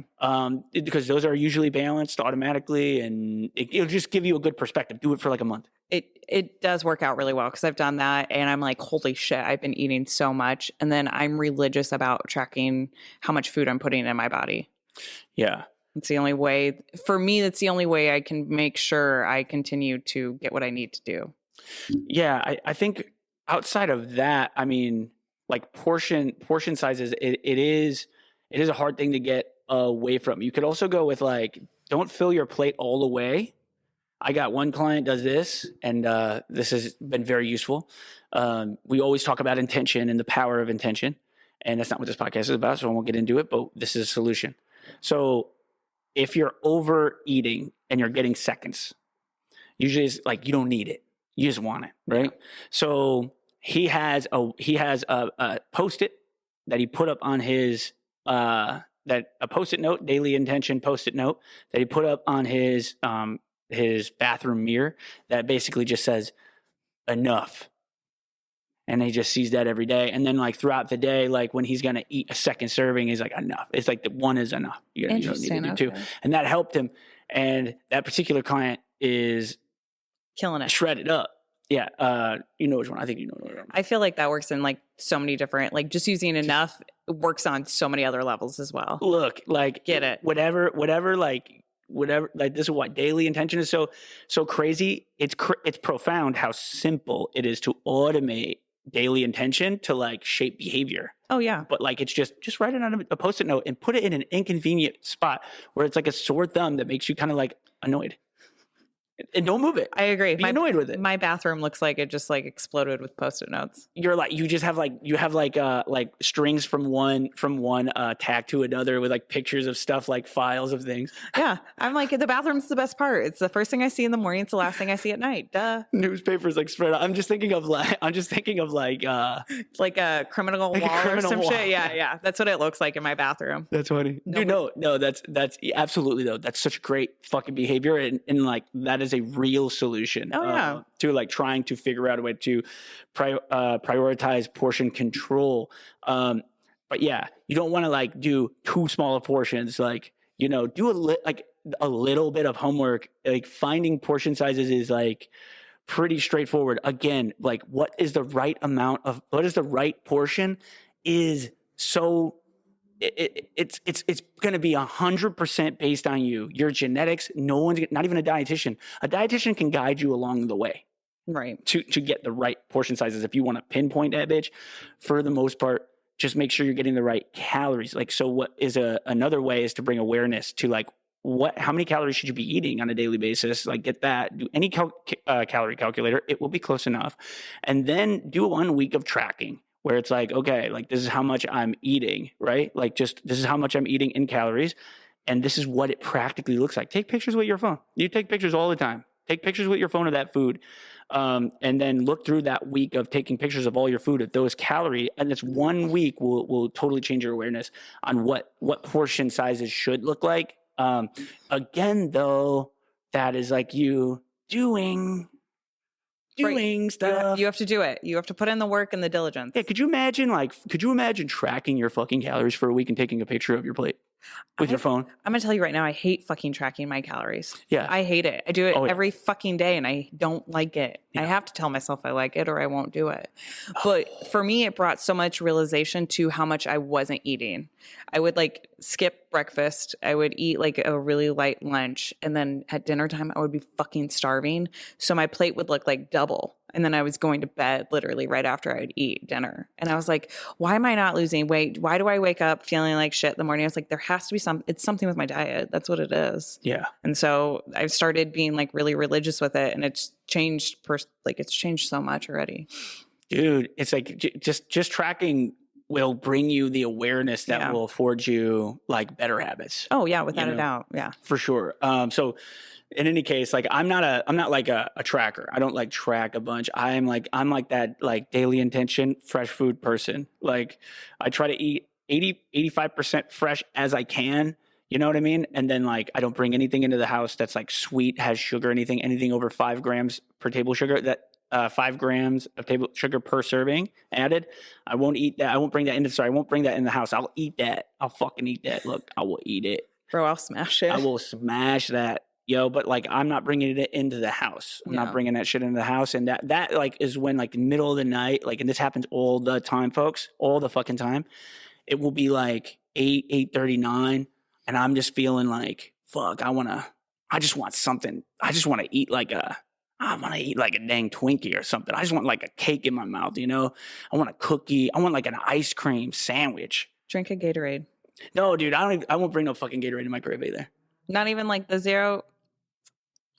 [SPEAKER 1] Because those are usually balanced automatically, and it'll just give you a good perspective. Do it for like a month.
[SPEAKER 2] It does work out really well because I've done that and I'm like, holy shit, I've been eating so much. And then I'm religious about tracking how much food I'm putting in my body.
[SPEAKER 1] Yeah.
[SPEAKER 2] It's the only way, for me, that's the only way I can make sure I continue to get what I need to do.
[SPEAKER 1] Yeah, I think outside of that, I mean, like portion sizes, it is a hard thing to get away from. You could also go with like, don't fill your plate all the way. I got one client does this, and this has been very useful. We always talk about intention and the power of intention, and that's not what this podcast is about, so I won't get into it, but this is a solution. So if you're overeating and you're getting seconds, usually it's like you don't need it. You just want it, right? So he has a Post-it that he put up on his a Post-it note, daily intention Post-it note that he put up on his bathroom mirror that basically just says enough. And he just sees that every day. And then like throughout the day, like when he's going to eat a second serving, he's like, enough. It's like the one is enough. You don't need to do two. And that helped him. And that particular client is
[SPEAKER 2] killing it.
[SPEAKER 1] Shredded up. Yeah. You know which one. I think you know which one.
[SPEAKER 2] I feel like that works in like so many different, like just using enough works on so many other levels as well.
[SPEAKER 1] Look, like
[SPEAKER 2] get it.
[SPEAKER 1] Whatever, like this is what daily intention is so crazy. It's profound how simple it is to automate daily intention to like shape behavior.
[SPEAKER 2] Oh yeah.
[SPEAKER 1] But like it's just write it on a Post-it note and put it in an inconvenient spot where it's like a sore thumb that makes you kind of like annoyed. And don't move it.
[SPEAKER 2] I agree.
[SPEAKER 1] Be annoyed with it.
[SPEAKER 2] My bathroom looks like it just like exploded with Post-it notes.
[SPEAKER 1] You have like strings from one tag to another with like pictures of stuff, like files of things.
[SPEAKER 2] Yeah. I'm like, the bathroom's the best part. It's the first thing I see in the morning. It's the last thing I see at night. Duh.
[SPEAKER 1] Newspapers like spread out. I'm just thinking of like like
[SPEAKER 2] a criminal
[SPEAKER 1] like
[SPEAKER 2] wall
[SPEAKER 1] a criminal
[SPEAKER 2] or some
[SPEAKER 1] wall.
[SPEAKER 2] shit. Yeah. That's what it looks like in my bathroom.
[SPEAKER 1] That's funny. Dude, no, that's absolutely though. That's such great fucking behavior, and like that is a real solution.
[SPEAKER 2] Oh yeah.
[SPEAKER 1] To like trying to figure out a way to prioritize portion control. But yeah, you don't want to like do too small of portions. Like, do a little bit of homework. Like finding portion sizes is like pretty straightforward. Again, like what is the right portion is so it's going to be 100% based on your genetics. No one's, not even a dietitian. A dietitian can guide you along the way,
[SPEAKER 2] right?
[SPEAKER 1] To get the right portion sizes. If you want to pinpoint that bitch, for the most part, just make sure you're getting the right calories. Like, so what is another way is to bring awareness to like how many calories should you be eating on a daily basis? Like get that, do any calorie calculator. It will be close enough. And then do 1 week of tracking where it's like, okay, like this is how much I'm eating, right? Like just, this is how much I'm eating in calories. And this is what it practically looks like. Take pictures with your phone. You take pictures all the time. Take pictures with your phone of that food. And then look through that week of taking pictures of all your food, of those calories. And this 1 week will totally change your awareness on what portion sizes should look like. Again, though, that is like you doing stuff.
[SPEAKER 2] You have to do it. You have to put in the work and the diligence.
[SPEAKER 1] Yeah. Could you imagine tracking your fucking calories for a week and taking a picture of your plate with your phone?
[SPEAKER 2] I'm going to tell you right now, I hate fucking tracking my calories.
[SPEAKER 1] Yeah.
[SPEAKER 2] I hate it. I do it
[SPEAKER 1] Oh, yeah.
[SPEAKER 2] every fucking day and I don't like it.
[SPEAKER 1] Yeah.
[SPEAKER 2] I have to tell myself I like it or I won't do it. But for me, it brought so much realization to how much I wasn't eating. I would like skip breakfast. I would eat like a really light lunch. And then at dinner time, I would be fucking starving. So my plate would look like double. And then I was going to bed literally right after I would eat dinner. And I was like, why am I not losing weight? Why do I wake up feeling like shit in the morning? I was like, there has to be it's something with my diet. That's what it is.
[SPEAKER 1] Yeah.
[SPEAKER 2] And so I started being like really religious with it. And it's changed, it's changed so much already.
[SPEAKER 1] Dude, it's like just tracking will bring you the awareness that will afford you like better habits.
[SPEAKER 2] Oh yeah, without a doubt. Yeah.
[SPEAKER 1] For sure. So in any case, like I'm not like a tracker. I don't like track a bunch. I'm like that like daily intention, fresh food person. Like I try to eat 85% fresh as I can. You know what I mean? And then like I don't bring anything into the house that's like sweet, has sugar, anything over 5 grams per table sugar, that 5 grams of table sugar per serving added. I won't eat that. I won't bring that in the house. I'll eat that. I'll fucking eat that. Look, I will eat it.
[SPEAKER 2] Bro, I'll smash it.
[SPEAKER 1] I will smash that. Yo, but like I'm not bringing it into the house. I'm not bringing that shit into the house. And that like is when like the middle of the night, like, and this happens all the time, folks, all the fucking time. It will be like 8:39, and I'm just feeling like, fuck, I just want something. I want to eat like a dang Twinkie or something. I just want like a cake in my mouth, you know? I want a cookie. I want like an ice cream sandwich.
[SPEAKER 2] Drink a Gatorade.
[SPEAKER 1] No, dude, I won't bring no fucking Gatorade in my crib either.
[SPEAKER 2] Not even like the zero.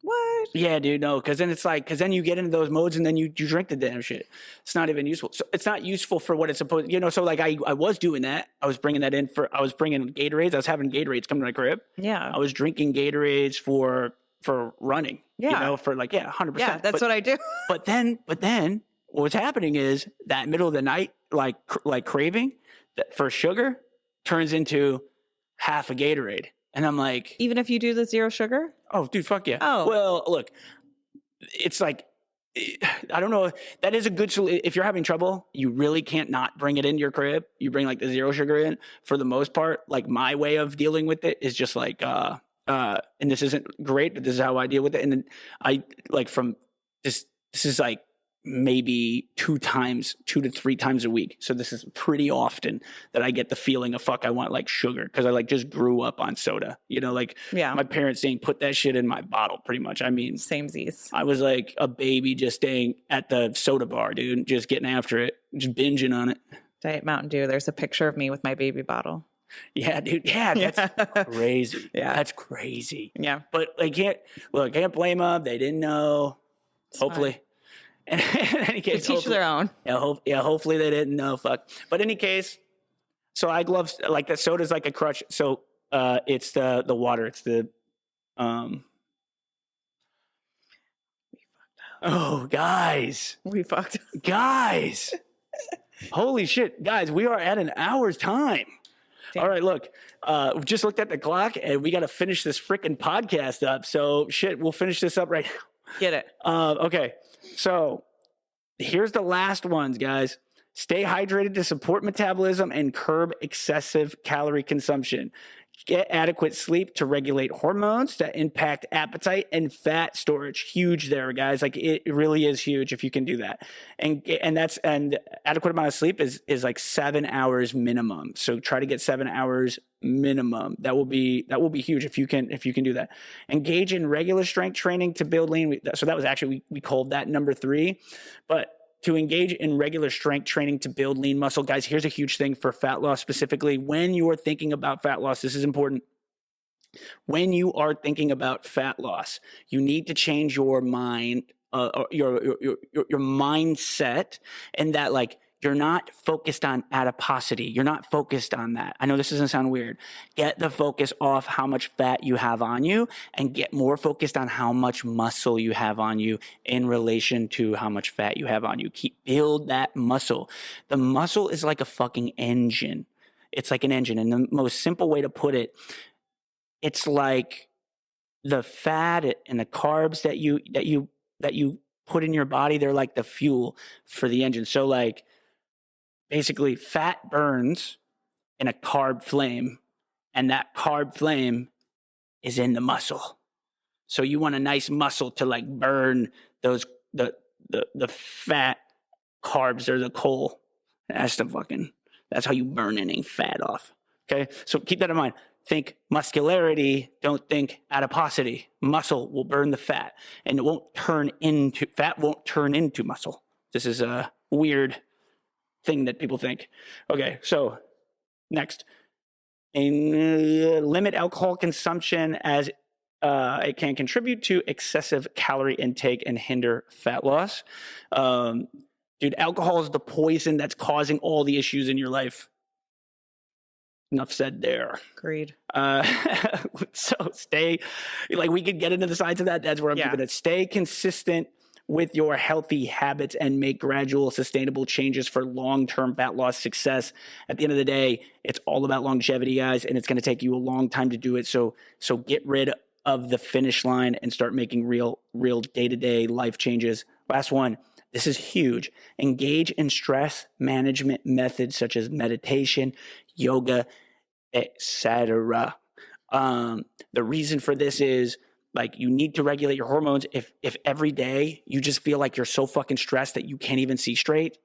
[SPEAKER 2] What?
[SPEAKER 1] Yeah, dude, no, because then you get into those modes and then you drink the damn shit. It's not even useful. So it's not useful for what it's supposed, you know. So like I was doing that. I was bringing Gatorades. I was having Gatorades come to my crib.
[SPEAKER 2] Yeah.
[SPEAKER 1] I was drinking Gatorades for running.
[SPEAKER 2] Yeah.
[SPEAKER 1] You know, for like 100%.
[SPEAKER 2] Yeah, that's what I do.
[SPEAKER 1] But then what's happening is that middle of the night like craving that for sugar turns into half a Gatorade. And I'm like,
[SPEAKER 2] even if you do the zero sugar?
[SPEAKER 1] Oh, dude, fuck yeah.
[SPEAKER 2] Oh.
[SPEAKER 1] Well, look, it's like, I don't know. That is a good solution. If you're having trouble, you really can't not bring it into your crib. You bring like the zero sugar in. For the most part, like my way of dealing with it is just like, and this isn't great, but this is how I deal with it. And then I like from this is like maybe 2 to 3 times a week. So this is pretty often that I get the feeling of fuck, I want like sugar, because I like just grew up on soda, you know, like my parents saying put that shit in my bottle pretty much. I mean,
[SPEAKER 2] samesies.
[SPEAKER 1] I was like a baby just staying at the soda bar, dude, just getting after it, just binging on it.
[SPEAKER 2] Diet Mountain Dew. There's a picture of me with my baby bottle.
[SPEAKER 1] Yeah, dude. Yeah, that's crazy.
[SPEAKER 2] Yeah,
[SPEAKER 1] that's crazy.
[SPEAKER 2] Yeah,
[SPEAKER 1] but I can't blame them. They didn't know. It's hopefully. Fine. In any case,
[SPEAKER 2] teach their own.
[SPEAKER 1] Yeah, hopefully they didn't know. Fuck. But in any case, so I love like that soda's like a crutch. So it's the water. It's the Oh, guys.
[SPEAKER 2] We fucked up.
[SPEAKER 1] Guys. Holy shit, guys, we are at an hour's time. Damn. All right, look, we just looked at the clock and we got to finish this freaking podcast up. So shit, we'll finish this up right now.
[SPEAKER 2] Get it.
[SPEAKER 1] Okay. So here's the last ones, guys. Stay hydrated to support metabolism and curb excessive calorie consumption. Get adequate sleep to regulate hormones that impact appetite and fat storage. Huge there, guys. Like it really is huge if you can do that. And adequate amount of sleep is like 7 hours minimum. So try to get 7 hours minimum. That will be huge if you can do that. Engage in regular strength training to build lean. So that was actually we called that number 3, but to engage in regular strength training to build lean muscle. Guys, here's a huge thing for fat loss specifically. When you're thinking about fat loss, this is important. when you are thinking about fat loss, you need to change your mind, your mindset, and that like you're not focused on adiposity. You're not focused on that. I know this doesn't sound weird. Get the focus off how much fat you have on you and get more focused on how much muscle you have on you in relation to how much fat you have on you. Build that muscle. The muscle is like a fucking engine. It's like an engine. And the most simple way to put it, it's like the fat and the carbs that you put in your body, they're like the fuel for the engine. So like basically fat burns in a carb flame, and that carb flame is in the muscle. So you want a nice muscle to like burn those the fat carbs or the coal. That's how you burn any fat off. Okay? So keep that in mind. Think muscularity, don't think adiposity. Muscle will burn the fat, and fat won't turn into muscle. This is a weird thing that people think. Okay, so next. Limit alcohol consumption as it can contribute to excessive calorie intake and hinder fat loss. Dude, alcohol is the poison that's causing all the issues in your life. Enough said there.
[SPEAKER 2] Agreed.
[SPEAKER 1] So we could get into the sides of that. That's where I'm keeping it. Stay consistent with your healthy habits and make gradual, sustainable changes for long-term fat loss success. At the end of the day, it's all about longevity, guys, and it's going to take you a long time to do it. So get rid of the finish line and start making real day-to-day life changes. Last one. This is huge. Engage in stress management methods such as meditation, yoga, etc. The reason for this is like you need to regulate your hormones. If every day you just feel like you're so fucking stressed that you can't even see straight,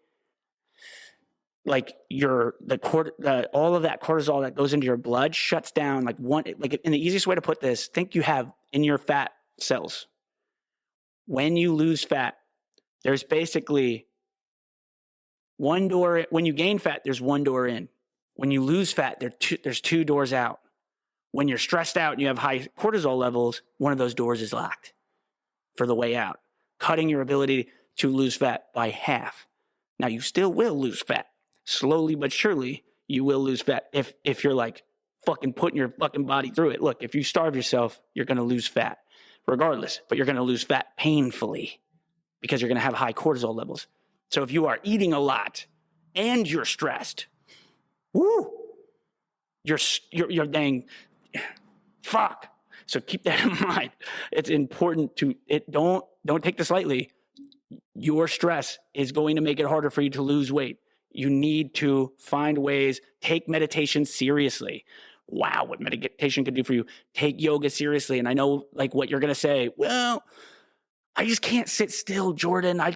[SPEAKER 1] like all of that cortisol that goes into your blood shuts down. And the easiest way to put this, think you have in your fat cells. When you lose fat, there's basically one door. When you gain fat, there's one door in. When you lose fat, there's two doors out. When you're stressed out and you have high cortisol levels, one of those doors is locked for the way out, cutting your ability to lose fat by half. Now, you still will lose fat. Slowly but surely, you will lose fat if you're like fucking putting your fucking body through it. Look, if you starve yourself, you're going to lose fat regardless, but you're going to lose fat painfully, because you're going to have high cortisol levels. So if you are eating a lot and you're stressed, you're dang, fuck. So keep that in mind. It's important don't take this lightly. Your stress is going to make it harder for you to lose weight. You need to find ways, take meditation seriously. Wow, what meditation could do for you. Take yoga seriously. And I know like what you're going to say, well, I just can't sit still, Jordan. I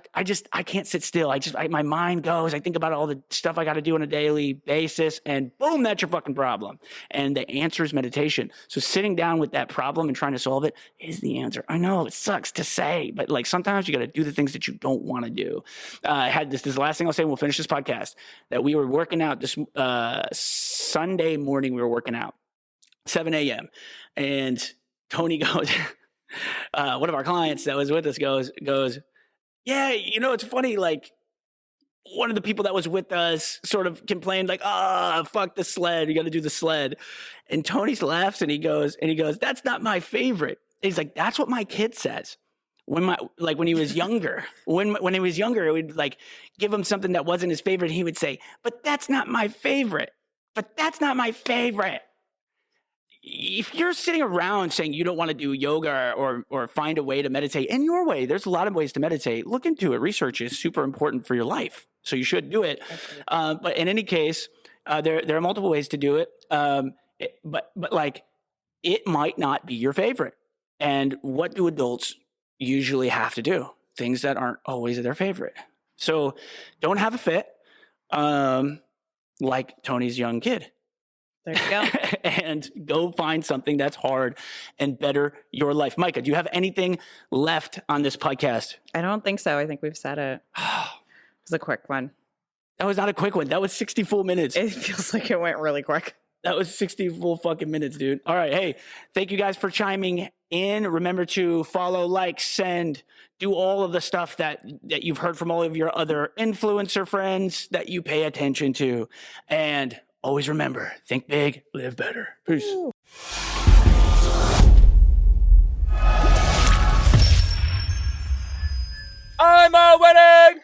[SPEAKER 1] can't sit still. My mind goes. I think about all the stuff I got to do on a daily basis, and boom, that's your fucking problem. And the answer is meditation. So sitting down with that problem and trying to solve it is the answer. I know it sucks to say, but like sometimes you got to do the things that you don't want to do. I had this last thing I'll say, and we'll finish this podcast, that we were working out this Sunday morning. We were working out 7 a.m. and Tony goes, one of our clients that was with us goes, yeah, it's funny. Like one of the people that was with us sort of complained like, fuck the sled. You got to do the sled. And Tony laughs and he goes, that's not my favorite. And he's like, that's what my kid says. When he was younger, when he was younger, it would like give him something that wasn't his favorite. He would say, but that's not my favorite. But that's not my favorite. If you're sitting around saying you don't want to do yoga or find a way to meditate in your way, there's a lot of ways to meditate. Look into it. Research is super important for your life, so you should do it. But in any case, there are multiple ways to do it. But like it might not be your favorite. And what do adults usually have to do? Things that aren't always their favorite. So don't have a fit like Tony's young kid.
[SPEAKER 2] There you go.
[SPEAKER 1] And go find something that's hard and better your life. Micah, do you have anything left on this podcast?
[SPEAKER 2] I don't think so. I think we've said it. It was a quick one.
[SPEAKER 1] That was not a quick one. That was 60 full minutes.
[SPEAKER 2] It feels like it went really quick.
[SPEAKER 1] That was 60 full fucking minutes, dude. All right. Hey, thank you guys for chiming in. Remember to follow, like, send, do all of the stuff that you've heard from all of your other influencer friends that you pay attention to. And always remember, think big, live better. Peace. I'm a wedding.